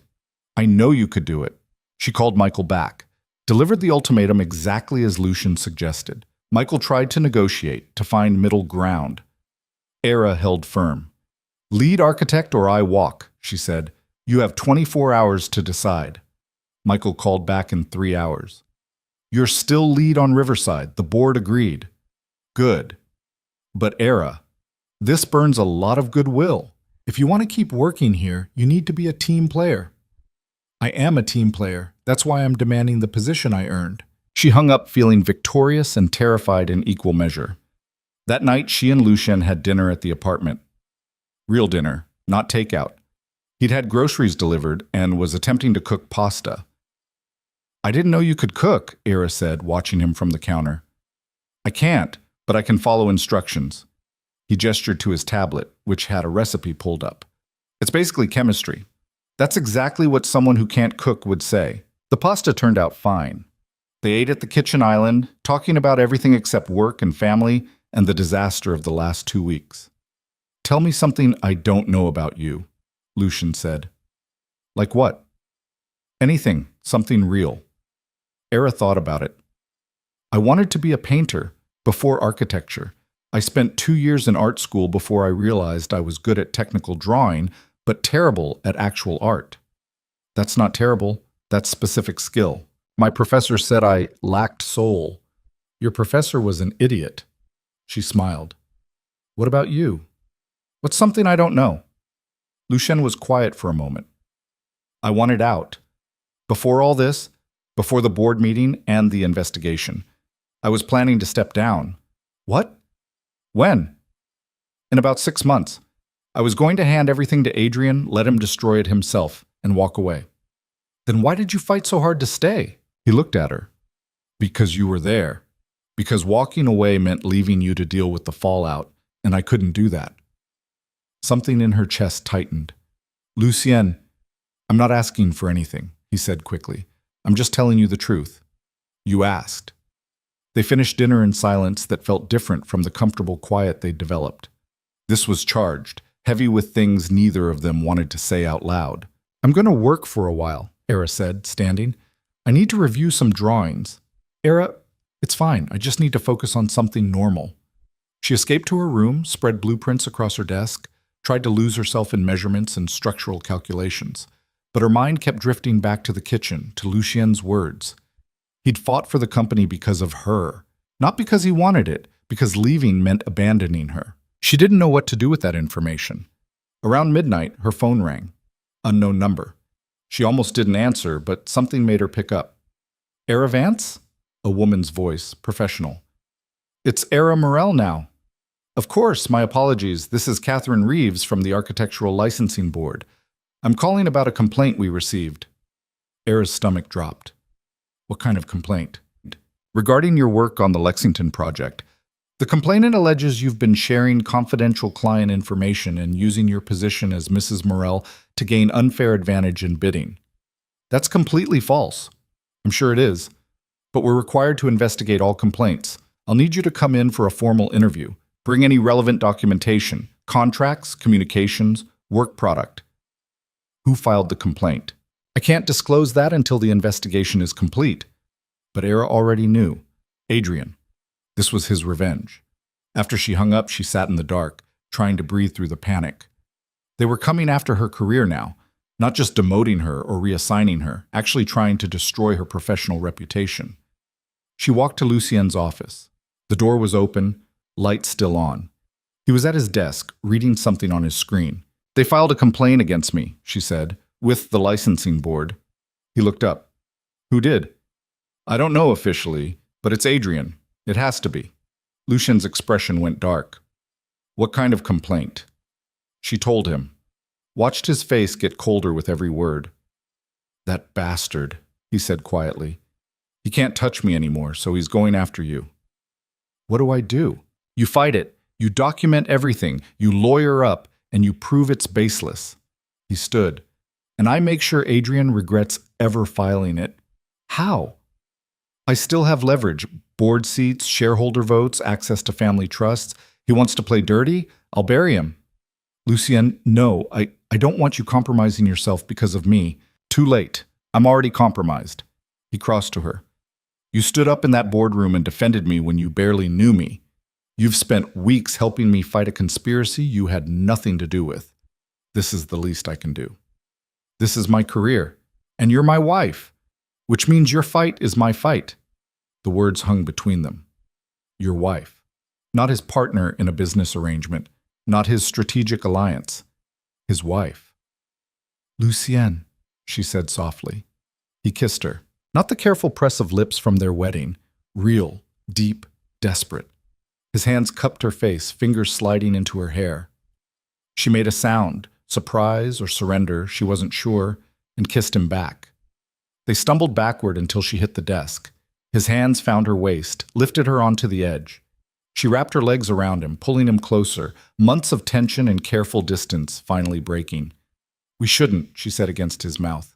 I know you could do it. She called Michael back, delivered the ultimatum exactly as Lucian suggested. Michael tried to negotiate, to find middle ground. Era held firm. Lead architect or I walk, she said. You have 24 hours to decide. Michael called back in 3 hours. You're still lead on Riverside. The board agreed. Good. But Era, this burns a lot of goodwill. If you want to keep working here, you need to be a team player. I am a team player. That's why I'm demanding the position I earned. She hung up feeling victorious and terrified in equal measure. That night, she and Lucien had dinner at the apartment. Real dinner, not takeout. He'd had groceries delivered and was attempting to cook pasta. I didn't know you could cook, Era said, watching him from the counter. I can't, but I can follow instructions. He gestured to his tablet, which had a recipe pulled up. It's basically chemistry. That's exactly what someone who can't cook would say. The pasta turned out fine. They ate at the kitchen island, talking about everything except work and family and the disaster of the last 2 weeks. Tell me something I don't know about you, Lucien said. Like what? Anything, something real. Era thought about it. I wanted to be a painter before architecture. I spent 2 years in art school before I realized I was good at technical drawing, but terrible at actual art. That's not terrible, that's specific skill. My professor said I lacked soul. Your professor was an idiot. She smiled. What about you? What's something I don't know? Lucien was quiet for a moment. I wanted out. Before all this, before the board meeting and the investigation, I was planning to step down. What? When? In about 6 months. I was going to hand everything to Adrian, let him destroy it himself, and walk away. Then why did you fight so hard to stay? He looked at her. Because you were there. Because walking away meant leaving you to deal with the fallout, and I couldn't do that. Something in her chest tightened. Lucien, I'm not asking for anything, he said quickly. I'm just telling you the truth. You asked. They finished dinner in silence that felt different from the comfortable quiet they'd developed. This was charged, heavy with things neither of them wanted to say out loud. I'm going to work for a while, Era said, standing. I need to review some drawings. Era, it's fine. I just need to focus on something normal. She escaped to her room, spread blueprints across her desk, tried to lose herself in measurements and structural calculations. But her mind kept drifting back to the kitchen, to Lucien's words. He'd fought for the company because of her, not because he wanted it, because leaving meant abandoning her. She didn't know what to do with that information. Around midnight, her phone rang. Unknown number. She almost didn't answer, but something made her pick up. Era Vance? A woman's voice, professional. It's Era Morel now. Of course, my apologies. This is Catherine Reeves from the Architectural Licensing Board. I'm calling about a complaint we received. Era's stomach dropped. What kind of complaint? Regarding your work on the Lexington project. The complainant alleges you've been sharing confidential client information and using your position as Mrs. Morel to gain unfair advantage in bidding. That's completely false. I'm sure it is. But we're required to investigate all complaints. I'll need you to come in for a formal interview. Bring any relevant documentation, contracts, communications, work product. Who filed the complaint? I can't disclose that until the investigation is complete. But Era already knew. Adrian. This was his revenge. After she hung up, she sat in the dark, trying to breathe through the panic. They were coming after her career now, not just demoting her or reassigning her, actually trying to destroy her professional reputation. She walked to Lucien's office. The door was open, light still on. He was at his desk, reading something on his screen. They filed a complaint against me, she said, with the licensing board. He looked up. Who did? I don't know officially, but it's Adrian. It has to be. Lucien's expression went dark. What kind of complaint? She told him. Watched his face get colder with every word. That bastard, he said quietly. He can't touch me anymore, so he's going after you. What do I do? You fight it. You document everything. You lawyer up, and you prove it's baseless. He stood. And I make sure Adrian regrets ever filing it. How? I still have leverage. Board seats, shareholder votes, access to family trusts. He wants to play dirty? I'll bury him. Lucien, no, I don't want you compromising yourself because of me. Too late. I'm already compromised. He crossed to her. You stood up in that boardroom and defended me when you barely knew me. You've spent weeks helping me fight a conspiracy you had nothing to do with. This is the least I can do. This is my career, and you're my wife, which means your fight is my fight. The words hung between them. Your wife. Not his partner in a business arrangement, not his strategic alliance. His wife. Lucien, she said softly. He kissed her. Not the careful press of lips from their wedding. Real, deep, desperate. His hands cupped her face, fingers sliding into her hair. She made a sound, surprise or surrender, she wasn't sure, and kissed him back. They stumbled backward until she hit the desk. His hands found her waist, lifted her onto the edge. She wrapped her legs around him, pulling him closer, months of tension and careful distance finally breaking. We shouldn't, she said against his mouth.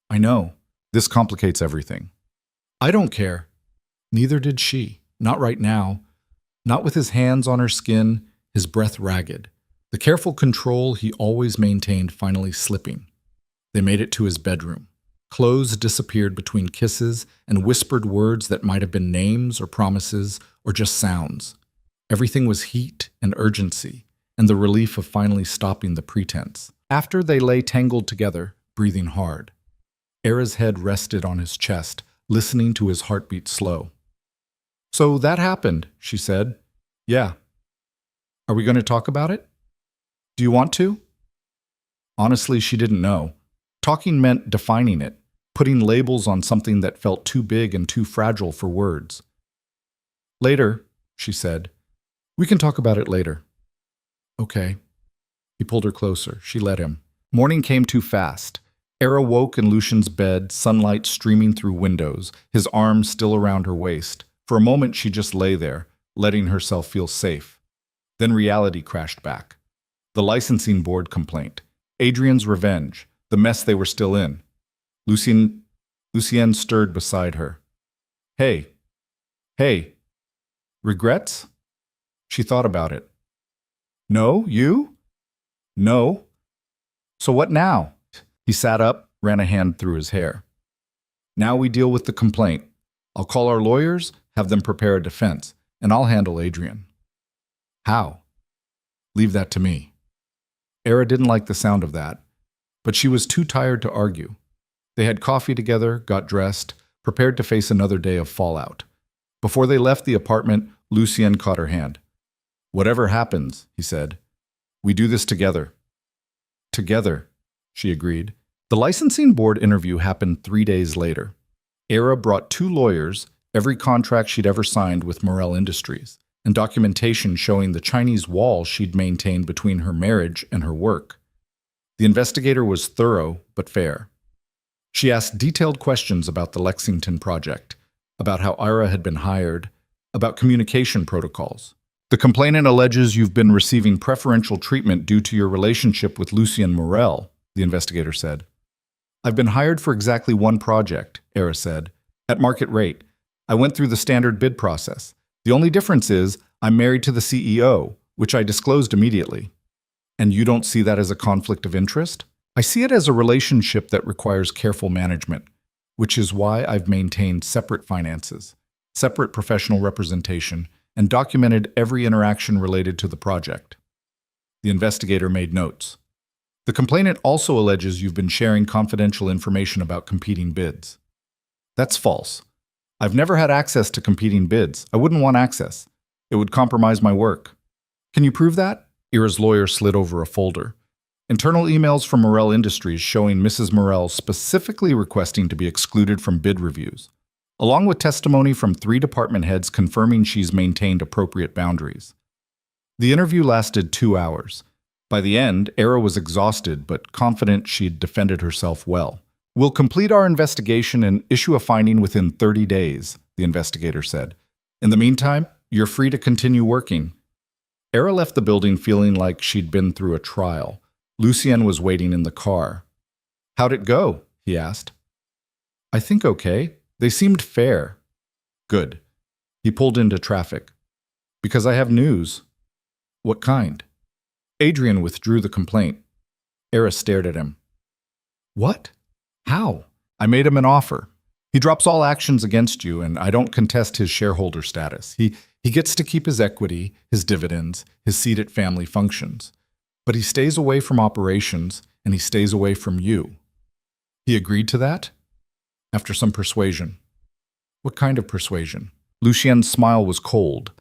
I know. This complicates everything. I don't care. Neither did she. Not right now. Not with his hands on her skin, his breath ragged. The careful control he always maintained finally slipping. They made it to his bedroom. Clothes disappeared between kisses and whispered words that might have been names or promises or just sounds. Everything was heat and urgency, and the relief of finally stopping the pretense. After they lay tangled together, breathing hard. Era's head rested on his chest, listening to his heartbeat slow. So that happened, she said. Yeah. Are we going to talk about it? Do you want to? Honestly, she didn't know. Talking meant defining it, putting labels on something that felt too big and too fragile for words. Later, she said. We can talk about it later. Okay. He pulled her closer. She let him. Morning came too fast. Era woke in Lucian's bed, sunlight streaming through windows, his arms still around her waist. For a moment, she just lay there, letting herself feel safe. Then reality crashed back. The licensing board complaint. Adrian's revenge. The mess they were still in. Lucien stirred beside her. Hey. Regrets? She thought about it. No, you? No. So what now? He sat up, ran a hand through his hair. Now we deal with the complaint. I'll call our lawyers, have them prepare a defense, and I'll handle Adrian. How? Leave that to me. Era didn't like the sound of that, but she was too tired to argue. They had coffee together, got dressed, prepared to face another day of fallout. Before they left the apartment, Lucien caught her hand. Whatever happens, he said, we do this together. Together, she agreed. The licensing board interview happened 3 days later. Era brought 2 lawyers, every contract she'd ever signed with Morel Industries, and documentation showing the Chinese wall she'd maintained between her marriage and her work. The investigator was thorough but fair. She asked detailed questions about the Lexington project, about how Ira had been hired, about communication protocols. The complainant alleges you've been receiving preferential treatment due to your relationship with Lucien Morel, the investigator said. I've been hired for exactly one project, Era said, at market rate. I went through the standard bid process. The only difference is I'm married to the CEO, which I disclosed immediately. And you don't see that as a conflict of interest? I see it as a relationship that requires careful management, which is why I've maintained separate finances, separate professional representation, and documented every interaction related to the project. The investigator made notes. The complainant also alleges you've been sharing confidential information about competing bids. That's false. I've never had access to competing bids. I wouldn't want access. It would compromise my work. Can you prove that? Era's lawyer slid over a folder. Internal emails from Morel Industries showing Mrs. Morel specifically requesting to be excluded from bid reviews, along with testimony from 3 department heads confirming she's maintained appropriate boundaries. The interview lasted 2 hours. By the end, Era was exhausted but confident she'd defended herself well. We'll complete our investigation and issue a finding within 30 days, the investigator said. In the meantime, you're free to continue working. Era left the building feeling like she'd been through a trial, Lucien was waiting in the car. "How'd it go?" he asked. "I think okay. They seemed fair." "Good." He pulled into traffic. "Because I have news." "What kind?" Adrian withdrew the complaint. Era stared at him. "What? How?" "I made him an offer. He drops all actions against you, and I don't contest his shareholder status. He gets to keep his equity, his dividends, his seat at family functions. But he stays away from operations, and he stays away from you." "He agreed to that?" "After some persuasion." "What kind of persuasion?" Lucien's smile was cold.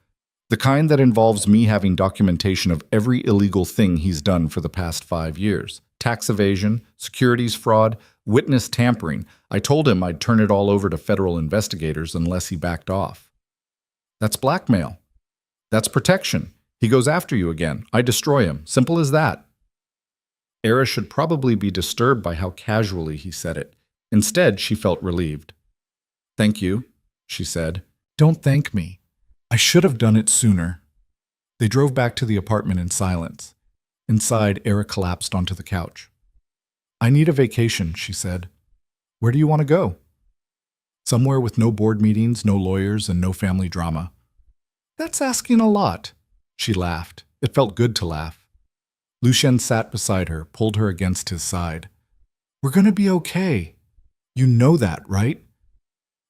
"The kind that involves me having documentation of every illegal thing he's done for the past 5 years. Tax evasion, securities fraud, witness tampering. I told him I'd turn it all over to federal investigators unless he backed off." "That's blackmail." "That's protection. He goes after you again. I destroy him. Simple as that." Era should probably be disturbed by how casually he said it. Instead, she felt relieved. "Thank you," she said. "Don't thank me. I should have done it sooner." They drove back to the apartment in silence. Inside, Era collapsed onto the couch. "I need a vacation," she said. "Where do you want to go?" "Somewhere with no board meetings, no lawyers, and no family drama." "That's asking a lot." She laughed. It felt good to laugh. Lucien sat beside her, pulled her against his side. "We're going to be okay. You know that, right?"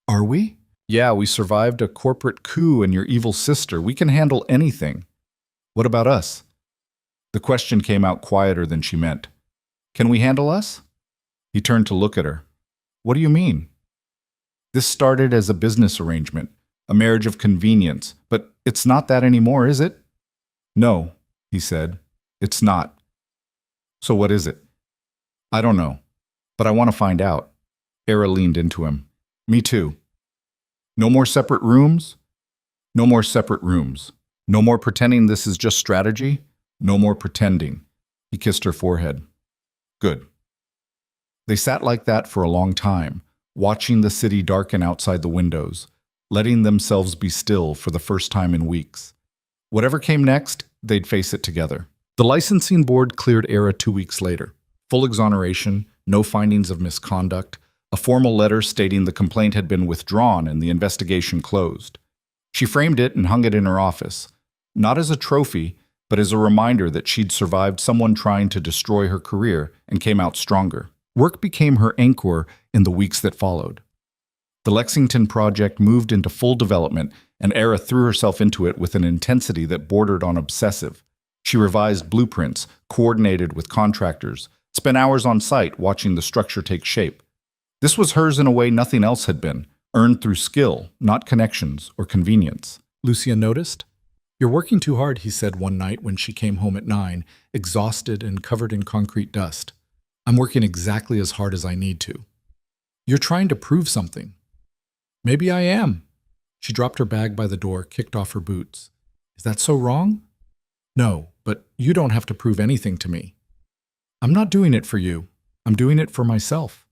"Are we?" "Yeah, we survived a corporate coup and your evil sister. We can handle anything." "What about us?" The question came out quieter than she meant. "Can we handle us?" He turned to look at her. "What do you mean?" "This started as a business arrangement, a marriage of convenience, but it's not that anymore, is it?" "No," he said. "It's not." "So what is it?" "I don't know, but I want to find out." Era leaned into him. "Me too." "No more separate rooms?" "No more separate rooms. No more pretending this is just strategy? No more pretending." He kissed her forehead. "Good." They sat like that for a long time, watching the city darken outside the windows, letting themselves be still for the first time in weeks. Whatever came next, they'd face it together. The licensing board cleared Era 2 weeks later. Full exoneration, no findings of misconduct, a formal letter stating the complaint had been withdrawn and the investigation closed. She framed it and hung it in her office, not as a trophy, but as a reminder that she'd survived someone trying to destroy her career and came out stronger. Work became her anchor in the weeks that followed. The Lexington project moved into full development, and Era threw herself into it with an intensity that bordered on obsessive. She revised blueprints, coordinated with contractors, spent hours on site watching the structure take shape. This was hers in a way nothing else had been, earned through skill, not connections or convenience. Lucien noticed. "You're working too hard," he said one night when she came home at 9, exhausted and covered in concrete dust. "I'm working exactly as hard as I need to." "You're trying to prove something." "Maybe I am." She dropped her bag by the door, kicked off her boots. "Is that so wrong?" "No, but you don't have to prove anything to me." "I'm not doing it for you. I'm doing it for myself."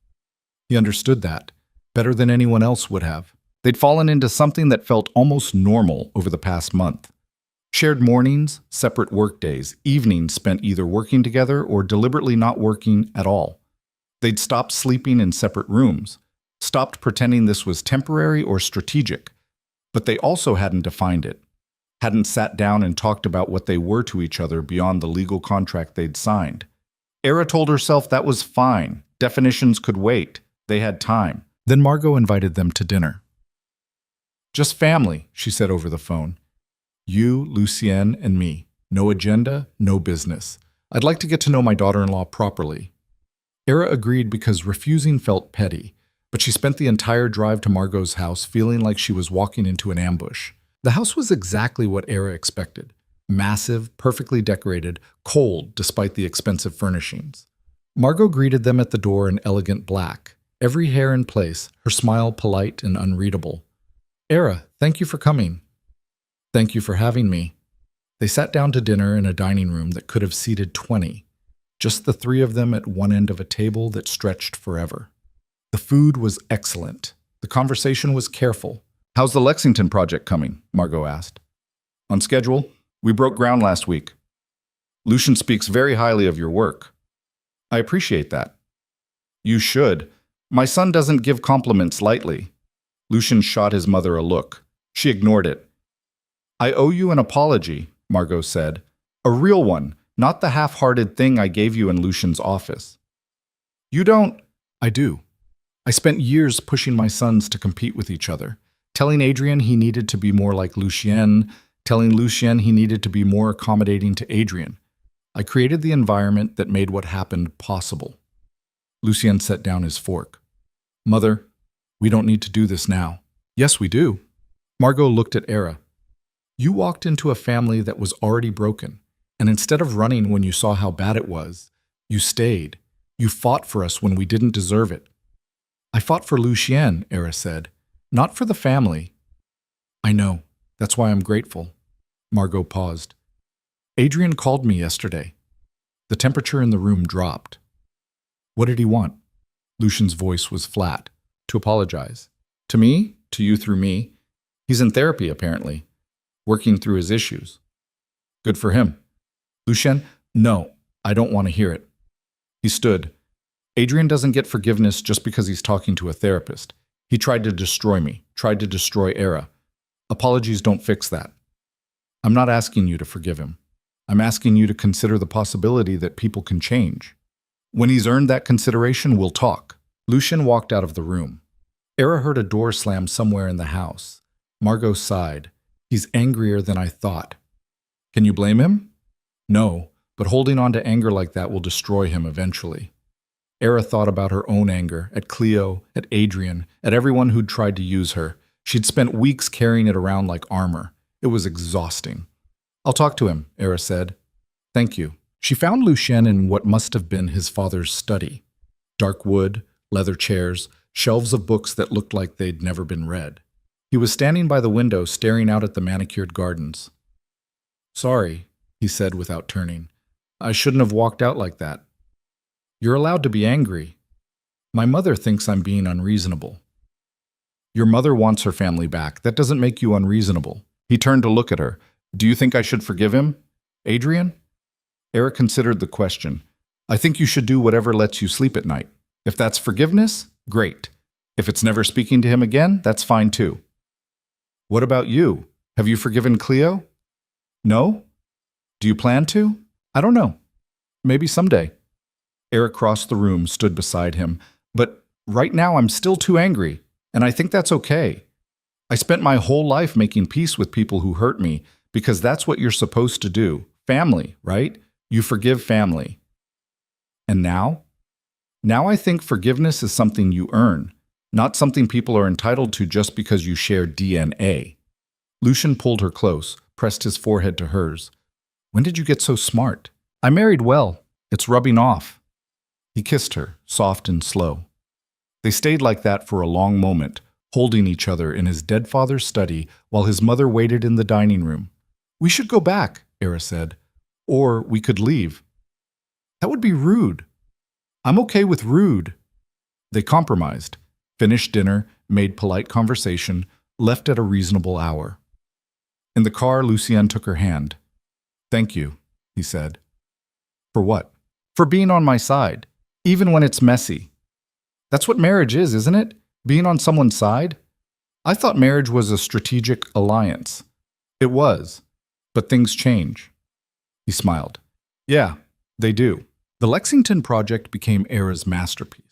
He understood that, better than anyone else would have. They'd fallen into something that felt almost normal over the past month. Shared mornings, separate workdays, evenings spent either working together or deliberately not working at all. They'd stopped sleeping in separate rooms, stopped pretending this was temporary or strategic. But they also hadn't defined it, hadn't sat down and talked about what they were to each other beyond the legal contract they'd signed. Era told herself that was fine. Definitions could wait. They had time. Then Margot invited them to dinner. "Just family," she said over the phone. "You, Lucien, and me. No agenda, no business. I'd like to get to know my daughter-in-law properly." Era agreed because refusing felt petty, but she spent the entire drive to Margot's house feeling like she was walking into an ambush. The house was exactly what Era expected. Massive, perfectly decorated, cold despite the expensive furnishings. Margot greeted them at the door in elegant black, every hair in place, her smile polite and unreadable. "Era, thank you for coming." "Thank you for having me." They sat down to dinner in a dining room that could have seated 20, just the three of them at one end of a table that stretched forever. The food was excellent. The conversation was careful. "How's the Lexington project coming?" Margot asked. "On schedule. We broke ground last week. Lucian speaks very highly of your work." I appreciate that. You should. My son doesn't give compliments lightly. Lucian shot his mother a look. She ignored it. I owe you an apology, Margot said. A real one, not the half-hearted thing I gave you in Lucian's office. You don't... I do. I spent years pushing my sons to compete with each other, telling Adrien he needed to be more like Lucien, telling Lucien he needed to be more accommodating to Adrien. I created the environment that made what happened possible. Lucien set down his fork. Mother, we don't need to do this now. Yes, we do. Margot looked at Era. You walked into a family that was already broken, and instead of running when you saw how bad it was, you stayed. You fought for us when we didn't deserve it. I fought for Lucien, Era said, not for the family. I know. That's why I'm grateful. Margot paused. Adrien called me yesterday. The temperature in the room dropped. What did he want? Lucian's voice was flat. To apologize. To me? To you through me? He's in therapy, apparently. Working through his issues. Good for him. Lucien, no, I don't want to hear it. He stood. Adrien doesn't get forgiveness just because he's talking to a therapist. He tried to destroy me, tried to destroy Era. Apologies don't fix that. I'm not asking you to forgive him. I'm asking you to consider the possibility that people can change. When he's earned that consideration, we'll talk. Lucien walked out of the room. Era heard a door slam somewhere in the house. Margot sighed. He's angrier than I thought. Can you blame him? No, but holding on to anger like that will destroy him eventually. Era thought about her own anger, at Cleo, at Adrien, at everyone who'd tried to use her. She'd spent weeks carrying it around like armor. It was exhausting. I'll talk to him, Era said. Thank you. She found Lucien in what must have been his father's study. Dark wood, leather chairs, shelves of books that looked like they'd never been read. He was standing by the window staring out at the manicured gardens. Sorry, he said without turning. I shouldn't have walked out like that. You're allowed to be angry. My mother thinks I'm being unreasonable. Your mother wants her family back. That doesn't make you unreasonable. He turned to look at her. Do you think I should forgive him? Adrien? Era considered the question. I think you should do whatever lets you sleep at night. If that's forgiveness, great. If it's never speaking to him again, that's fine too. What about you? Have you forgiven Cleo? No? Do you plan to? I don't know. Maybe someday. Era crossed the room, stood beside him. But right now I'm still too angry, and I think that's okay. I spent my whole life making peace with people who hurt me because that's what you're supposed to do. Family, right? You forgive family. And now? Now I think forgiveness is something you earn, not something people are entitled to just because you share DNA. Lucien pulled her close, pressed his forehead to hers. When did you get so smart? I married well. It's rubbing off. He kissed her, soft and slow. They stayed like that for a long moment, holding each other in his dead father's study while his mother waited in the dining room. We should go back, Era said. Or we could leave. That would be rude. I'm okay with rude. They compromised, finished dinner, made polite conversation, left at a reasonable hour. In the car, Lucien took her hand. Thank you, he said. For what? For being on my side, even when it's messy. That's what marriage is, isn't it? Being on someone's side? I thought marriage was a strategic alliance. It was, but things change. He smiled. Yeah, they do. The Lexington project became Era's masterpiece.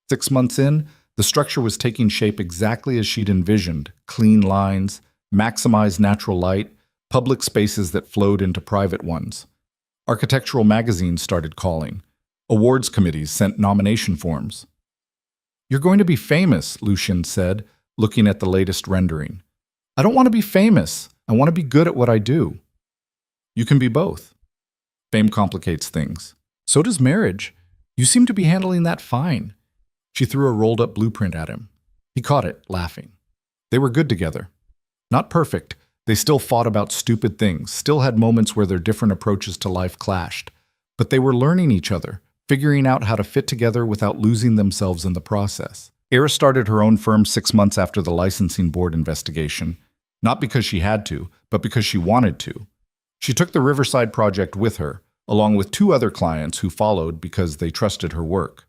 6 months in, the structure was taking shape exactly as she'd envisioned. Clean lines, maximized natural light, public spaces that flowed into private ones. Architectural magazines started calling. Awards committees sent nomination forms. You're going to be famous, Lucien said, looking at the latest rendering. I don't want to be famous. I want to be good at what I do. You can be both. Fame complicates things. So does marriage. You seem to be handling that fine. She threw a rolled-up blueprint at him. He caught it, laughing. They were good together. Not perfect. They still fought about stupid things, still had moments where their different approaches to life clashed. But they were learning each other, figuring out how to fit together without losing themselves in the process. Era started her own firm 6 months after the licensing board investigation, not because she had to, but because she wanted to. She took the Riverside project with her, along with 2 other clients who followed because they trusted her work.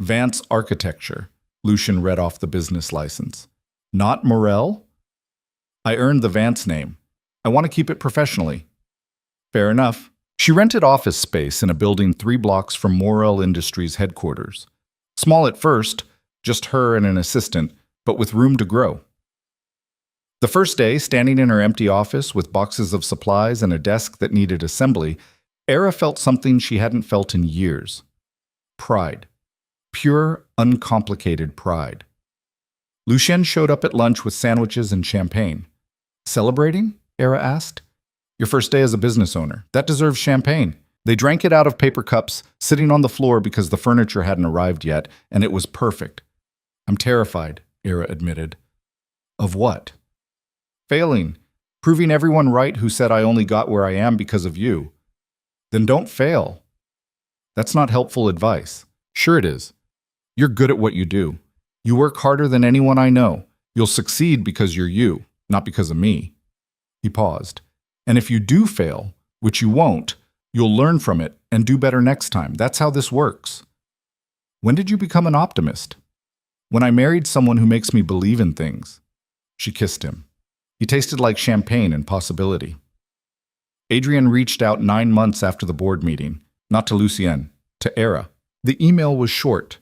Vance Architecture, Lucian read off the business license. Not Morel? I earned the Vance name. I want to keep it professionally. Fair enough. She rented office space in a building 3 blocks from Morel Industries headquarters. Small at first, just her and an assistant, but with room to grow. The first day, standing in her empty office with boxes of supplies and a desk that needed assembly, Era felt something she hadn't felt in years. Pride. Pure, uncomplicated pride. Lucien showed up at lunch with sandwiches and champagne. Celebrating? Era asked. Your first day as a business owner. That deserves champagne. They drank it out of paper cups, sitting on the floor because the furniture hadn't arrived yet, and it was perfect. I'm terrified, Era admitted. Of what? Failing. Proving everyone right who said I only got where I am because of you. Then don't fail. That's not helpful advice. Sure it is. You're good at what you do. You work harder than anyone I know. You'll succeed because you're you, not because of me. He paused. And if you do fail, which you won't, you'll learn from it and do better next time. That's how this works. When did you become an optimist? When I married someone who makes me believe in things. She kissed him. He tasted like champagne and possibility. Adrian reached out 9 months after the board meeting, not to Lucien, to Era. The email was short.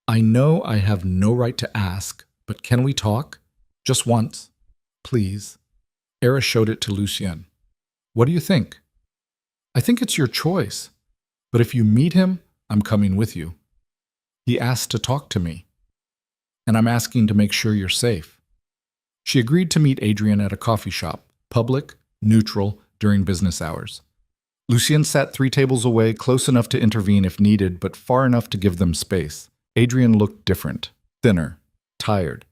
I know I have no right to ask, but can we talk? Just once. Please. Era showed it to Lucien. What do you think? I think it's your choice. But if you meet him, I'm coming with you. He asked to talk to me. And I'm asking to make sure you're safe. She agreed to meet Adrian at a coffee shop, public, neutral, during business hours. Lucien sat 3 tables away, close enough to intervene if needed, but far enough to give them space. Adrian looked different, thinner, tired.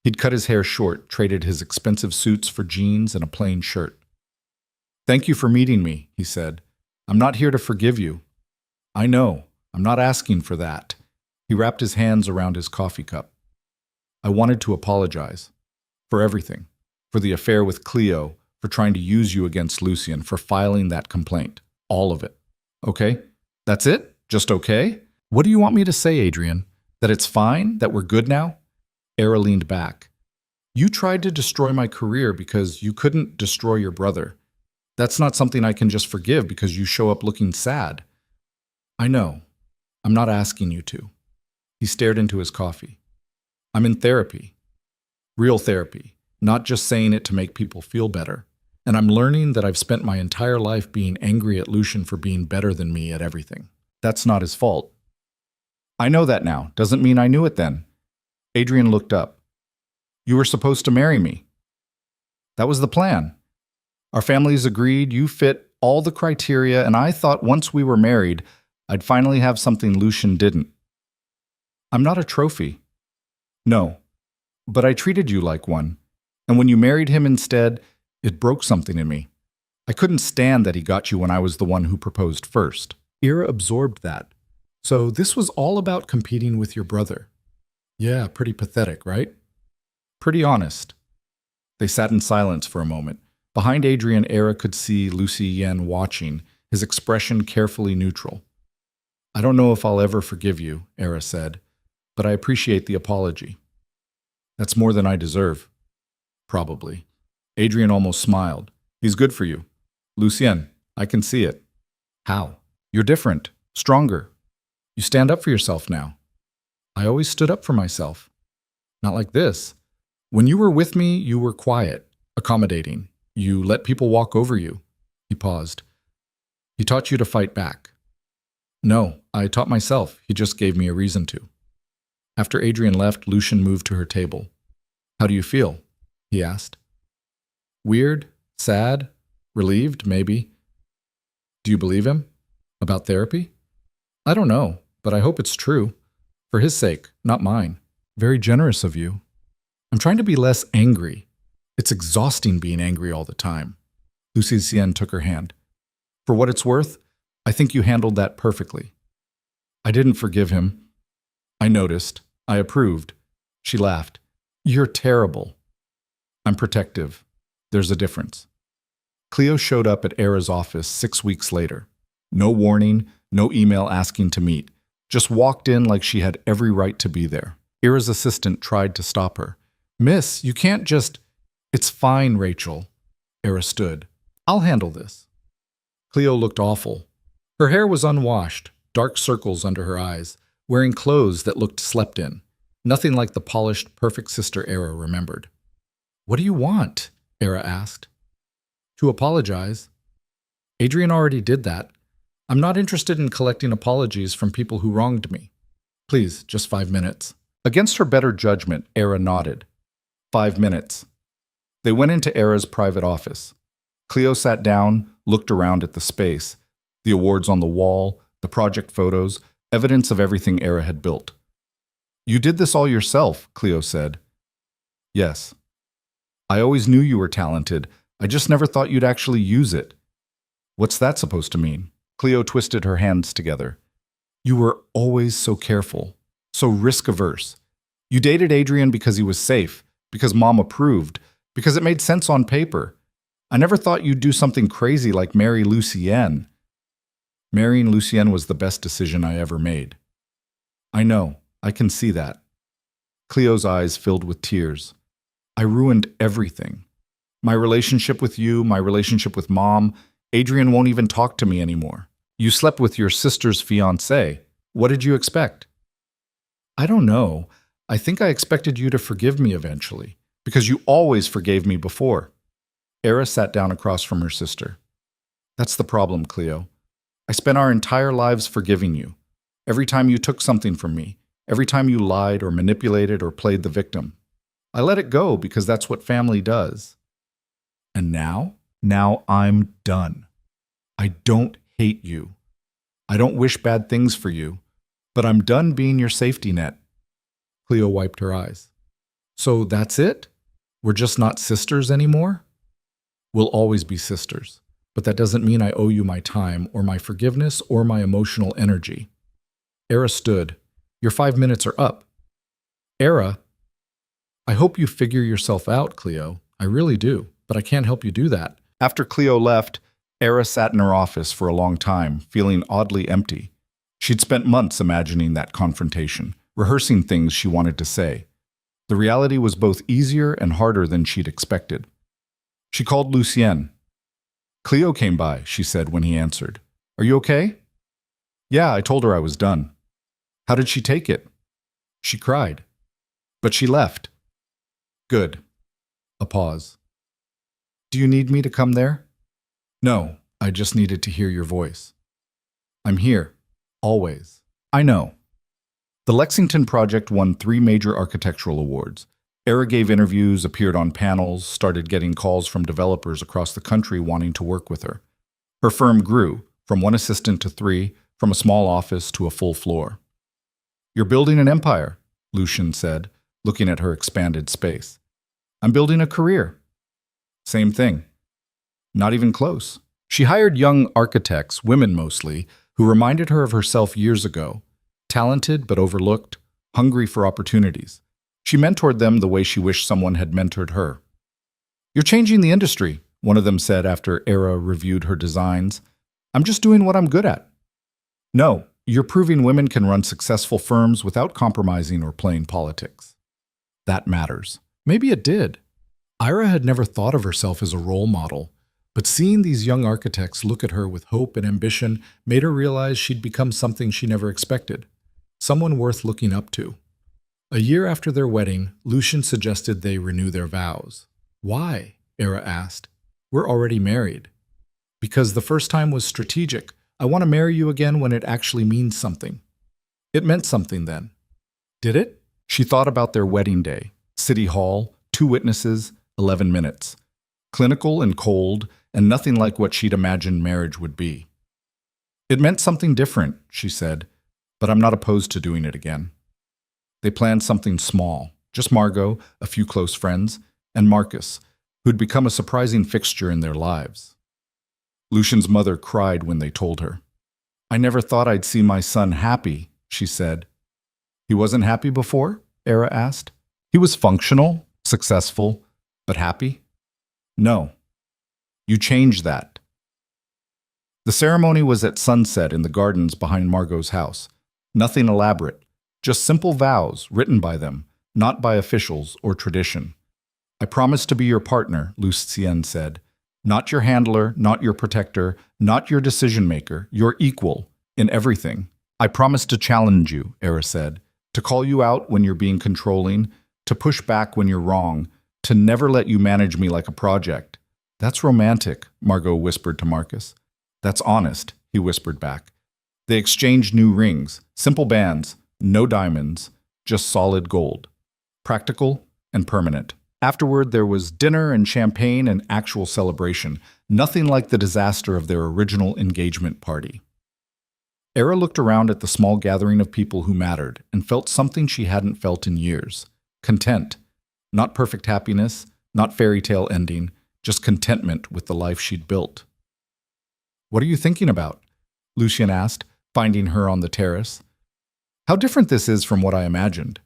He'd cut his hair short, traded his expensive suits for jeans and a plain shirt. Thank you for meeting me, he said. I'm not here to forgive you. I know. I'm not asking for that. He wrapped his hands around his coffee cup. I wanted to apologize. For everything. For the affair with Cleo, for trying to use you against Lucien, for filing that complaint. All of it. Okay? That's it? Just okay? What do you want me to say, Adrian? That it's fine? That we're good now? Era leaned back. You tried to destroy my career because you couldn't destroy your brother. That's not something I can just forgive because you show up looking sad. I know. I'm not asking you to. He stared into his coffee. I'm in therapy. Real therapy. Not just saying it to make people feel better. And I'm learning that I've spent my entire life being angry at Lucien for being better than me at everything. That's not his fault. I know that now. Doesn't mean I knew it then. Adrian looked up. You were supposed to marry me. That was the plan. Our families agreed you fit all the criteria, and I thought once we were married, I'd finally have something Lucien didn't. I'm not a trophy. No, but I treated you like one. And when you married him instead, it broke something in me. I couldn't stand that he got you when I was the one who proposed first. Era absorbed that. So this was all about competing with your brother. Yeah, pretty pathetic, right? Pretty honest. They sat in silence for a moment. Behind Adrian, Era could see Lucien watching, his expression carefully neutral. I don't know if I'll ever forgive you, Era said, but I appreciate the apology. That's more than I deserve. Probably. Adrian almost smiled. He's good for you. Lucien, I can see it. How? You're different, stronger. You stand up for yourself now. I always stood up for myself. Not like this. When you were with me, you were quiet, accommodating. You let people walk over you. He paused. He taught you to fight back. No, I taught myself. He just gave me a reason to. After Adrian left, Lucien moved to her table. How do you feel? He asked. Weird, sad, relieved, maybe. Do you believe him? About therapy? I don't know, but I hope it's true. For his sake, not mine. Very generous of you. I'm trying to be less angry. It's exhausting being angry all the time. Lucien took her hand. For what it's worth, I think you handled that perfectly. I didn't forgive him. I noticed. I approved. She laughed. You're terrible. I'm protective. There's a difference. Cleo showed up at Era's office 6 weeks later. No warning, no email asking to meet. Just walked in like she had every right to be there. Ira's assistant tried to stop her. Miss, you can't just... It's fine, Rachel. Ira stood. I'll handle this. Cleo looked awful. Her hair was unwashed, dark circles under her eyes, wearing clothes that looked slept in. Nothing like the polished, perfect sister Ira remembered. What do you want? Ira asked. To apologize. Adrian already did that. I'm not interested in collecting apologies from people who wronged me. Please, just 5 minutes. Against her better judgment, Ira nodded. 5 minutes. They went into Ira's private office. Cleo sat down, looked around at the space, the awards on the wall, the project photos, evidence of everything Ira had built. You did this all yourself, Cleo said. Yes. I always knew you were talented. I just never thought you'd actually use it. What's that supposed to mean? Cleo twisted her hands together. You were always so careful, so risk-averse. You dated Adrian because he was safe, because Mom approved, because it made sense on paper. I never thought you'd do something crazy like marry Lucienne. Marrying Lucienne was the best decision I ever made. I know, I can see that. Cleo's eyes filled with tears. I ruined everything. My relationship with you, my relationship with Mom. Adrian won't even talk to me anymore. You slept with your sister's fiancé. What did you expect? I don't know. I think I expected you to forgive me eventually, because you always forgave me before. Ira sat down across from her sister. That's the problem, Cleo. I spent our entire lives forgiving you. Every time you took something from me, every time you lied or manipulated or played the victim. I let it go because that's what family does. And now? Now I'm done. I don't hate you. I don't wish bad things for you, but I'm done being your safety net. Cleo wiped her eyes. So that's it? We're just not sisters anymore? We'll always be sisters, but that doesn't mean I owe you my time or my forgiveness or my emotional energy. Ira stood. Your 5 minutes are up. Ira, I hope you figure yourself out, Cleo. I really do, but I can't help you do that. After Cleo left, Ira sat in her office for a long time, feeling oddly empty. She'd spent months imagining that confrontation, rehearsing things she wanted to say. The reality was both easier and harder than she'd expected. She called Lucienne. Cleo came by, she said when he answered. Are you okay? Yeah, I told her I was done. How did she take it? She cried. But she left. Good. A pause. Do you need me to come there? No, I just needed to hear your voice. I'm here. Always. I know. The Lexington project won 3 major architectural awards. Ira gave interviews, appeared on panels, started getting calls from developers across the country wanting to work with her. Her firm grew, from 1 assistant to 3, from a small office to a full floor. You're building an empire, Lucian said, looking at her expanded space. I'm building a career. Same thing. Not even close. She hired young architects, women mostly, who reminded her of herself years ago, talented but overlooked, hungry for opportunities. She mentored them the way she wished someone had mentored her. You're changing the industry, one of them said after Ira reviewed her designs. I'm just doing what I'm good at. No, you're proving women can run successful firms without compromising or playing politics. That matters. Maybe it did. Ira had never thought of herself as a role model, but seeing these young architects look at her with hope and ambition made her realize she'd become something she never expected, someone worth looking up to. A year after their wedding, Lucian suggested they renew their vows. Why? Ira asked. We're already married. Because the first time was strategic. I want to marry you again when it actually means something. It meant something then. Did it? She thought about their wedding day. City Hall, 2 witnesses, 11 minutes. Clinical and cold, and nothing like what she'd imagined marriage would be. It meant something different, she said, but I'm not opposed to doing it again. They planned something small, just Margot, a few close friends, and Marcus, who'd become a surprising fixture in their lives. Lucian's mother cried when they told her. I never thought I'd see my son happy, she said. He wasn't happy before? Ira asked. He was functional, successful, but happy? No. You changed that. The ceremony was at sunset in the gardens behind Margot's house. Nothing elaborate, just simple vows written by them, not by officials or tradition. I promise to be your partner, Lucien said. Not your handler, not your protector, not your decision maker, your equal in everything. I promise to challenge you, Era said, to call you out when you're being controlling, to push back when you're wrong, to never let you manage me like a project. That's romantic, Margot whispered to Marcus. That's honest, he whispered back. They exchanged new rings, simple bands, no diamonds, just solid gold. Practical and permanent. Afterward, there was dinner and champagne and actual celebration, nothing like the disaster of their original engagement party. Era looked around at the small gathering of people who mattered and felt something she hadn't felt in years. Content. Not perfect happiness, not fairy tale ending, just contentment with the life she'd built. What are you thinking about? Lucien asked, finding her on the terrace. How different this is from what I imagined.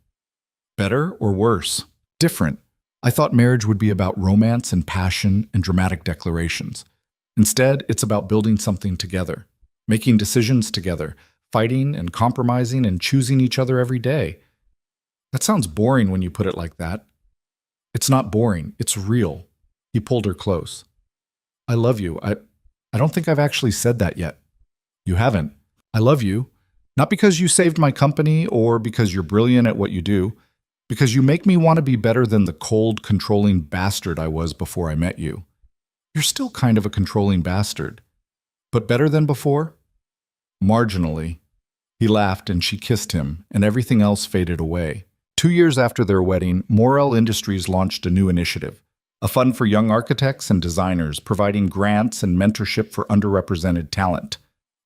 Better or worse? Different. I thought marriage would be about romance and passion and dramatic declarations. Instead, it's about building something together, making decisions together, fighting and compromising and choosing each other every day. That sounds boring when you put it like that. It's not boring, it's real. He pulled her close. I love you. I don't think I've actually said that yet. You haven't. I love you. Not because you saved my company or because you're brilliant at what you do, because you make me want to be better than the cold, controlling bastard I was before I met you. You're still kind of a controlling bastard. But better than before? Marginally. He laughed and she kissed him, and everything else faded away. 2 years after their wedding, Morel Industries launched a new initiative, a fund for young architects and designers, providing grants and mentorship for underrepresented talent.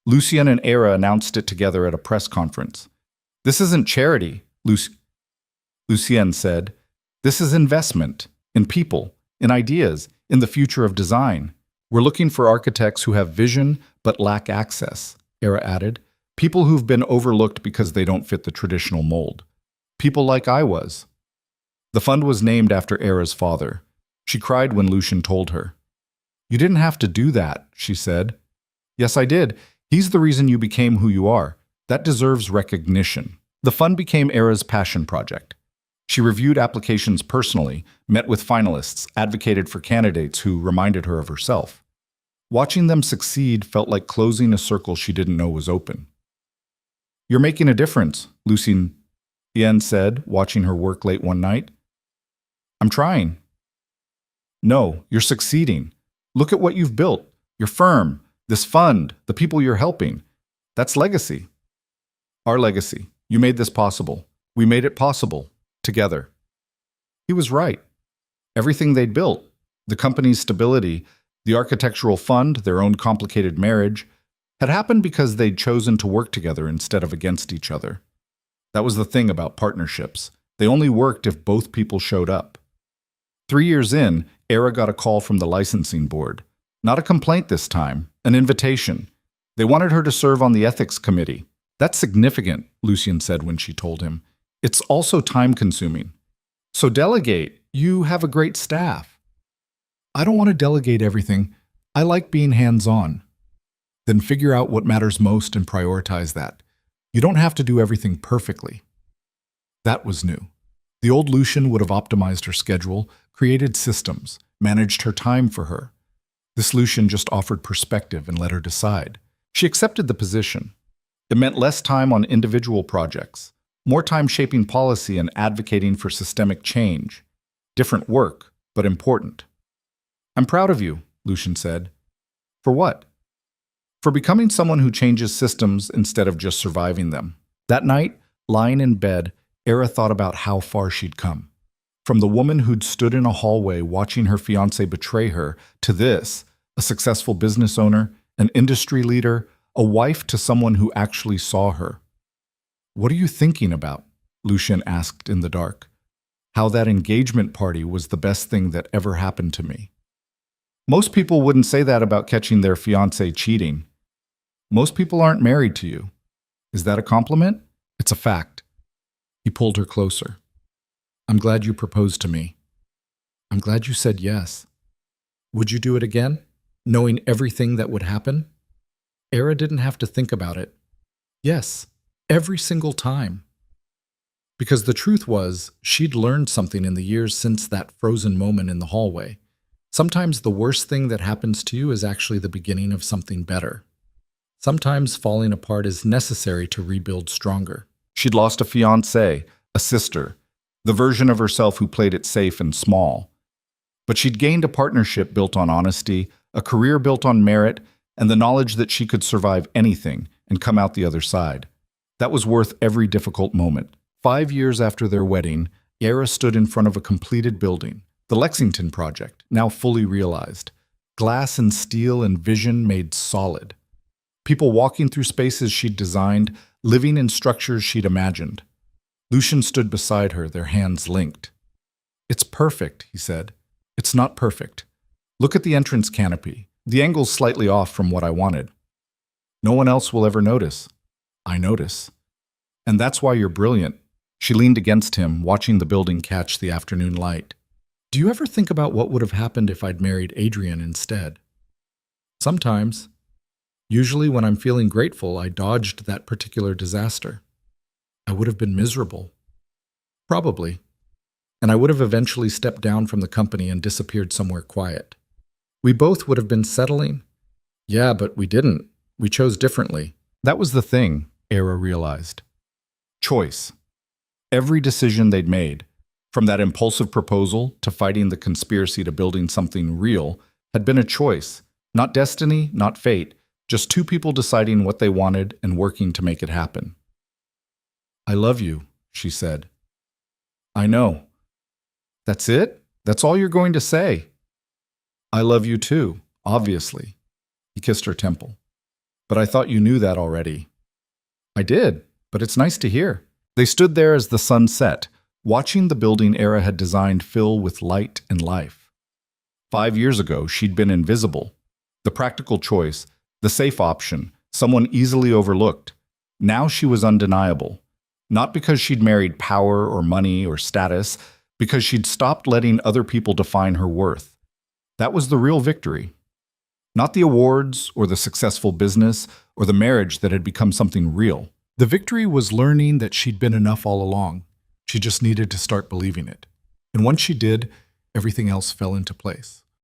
Lucien and Era announced it together at a press conference. This isn't charity, Lucien said. This is investment in people, in ideas, in the future of design. We're looking for architects who have vision but lack access, Era added. People who've been overlooked because they don't fit the traditional mold. People like I was. The fund was named after Era's father. She cried when Lucien told her. You didn't have to do that, she said. Yes, I did. He's the reason you became who you are. That deserves recognition. The fund became Era's passion project. She reviewed applications personally, met with finalists, advocated for candidates who reminded her of herself. Watching them succeed felt like closing a circle she didn't know was open. You're making a difference, Lucien said, watching her work late one night. I'm trying. No, you're succeeding. Look at what you've built. Your firm, this fund, the people you're helping. That's legacy. Our legacy. You made this possible. We made it possible. Together. He was right. Everything they'd built, the company's stability, the architectural fund, their own complicated marriage, had happened because they'd chosen to work together instead of against each other. That was the thing about partnerships. They only worked if both people showed up. 3 years in, Era got a call from the licensing board. Not a complaint this time, an invitation. They wanted her to serve on the ethics committee. That's significant, Lucien said when she told him. It's also time-consuming. So delegate. You have a great staff. I don't want to delegate everything. I like being hands-on. Then figure out what matters most and prioritize that. You don't have to do everything perfectly. That was new. The old Lucien would have optimized her schedule, created systems, managed her time for her. This Lucien just offered perspective and let her decide. She accepted the position. It meant less time on individual projects, more time shaping policy and advocating for systemic change. Different work, but important. I'm proud of you, Lucien said. For what? For becoming someone who changes systems instead of just surviving them. That night, lying in bed, Era thought about how far she'd come. From the woman who'd stood in a hallway watching her fiancé betray her, to this, a successful business owner, an industry leader, a wife to someone who actually saw her. What are you thinking about? Lucien asked in the dark. How that engagement party was the best thing that ever happened to me. Most people wouldn't say that about catching their fiancé cheating. Most people aren't married to you. Is that a compliment? It's a fact. He pulled her closer. I'm glad you proposed to me. I'm glad you said yes. Would you do it again, knowing everything that would happen? Era didn't have to think about it. Yes, every single time. Because the truth was, she'd learned something in the years since that frozen moment in the hallway. Sometimes the worst thing that happens to you is actually the beginning of something better. Sometimes falling apart is necessary to rebuild stronger. She'd lost a fiancé, a sister, the version of herself who played it safe and small. But she'd gained a partnership built on honesty, a career built on merit, and the knowledge that she could survive anything and come out the other side. That was worth every difficult moment. 5 years after their wedding, Era stood in front of a completed building, the Lexington Project, now fully realized. Glass and steel and vision made solid. People walking through spaces she'd designed, living in structures she'd imagined. Lucian stood beside her, their hands linked. "It's perfect," he said. "It's not perfect. Look at the entrance canopy. The angle's slightly off from what I wanted. No one else will ever notice. I notice. And that's why you're brilliant." She leaned against him, watching the building catch the afternoon light. "Do you ever think about what would have happened if I'd married Adrian instead?" "Sometimes. Usually when I'm feeling grateful, I dodged that particular disaster. I would have been miserable. Probably. And I would have eventually stepped down from the company and disappeared somewhere quiet. We both would have been settling. Yeah, but we didn't. We chose differently." That was the thing, Era realized. Choice. Every decision they'd made, from that impulsive proposal to fighting the conspiracy to building something real, had been a choice. Not destiny, not fate, just two people deciding what they wanted and working to make it happen. "I love you," she said. "I know." "That's it? That's all you're going to say?" "I love you too, obviously." He kissed her temple. "But I thought you knew that already." "I did, but it's nice to hear." They stood there as the sun set, watching the building Era had designed fill with light and life. 5 years ago, she'd been invisible. The practical choice, the safe option, someone easily overlooked. Now she was undeniable. Not because she'd married power or money or status, because she'd stopped letting other people define her worth. That was the real victory. Not the awards or the successful business or the marriage that had become something real. The victory was learning that she'd been enough all along. She just needed to start believing it. And once she did, everything else fell into place.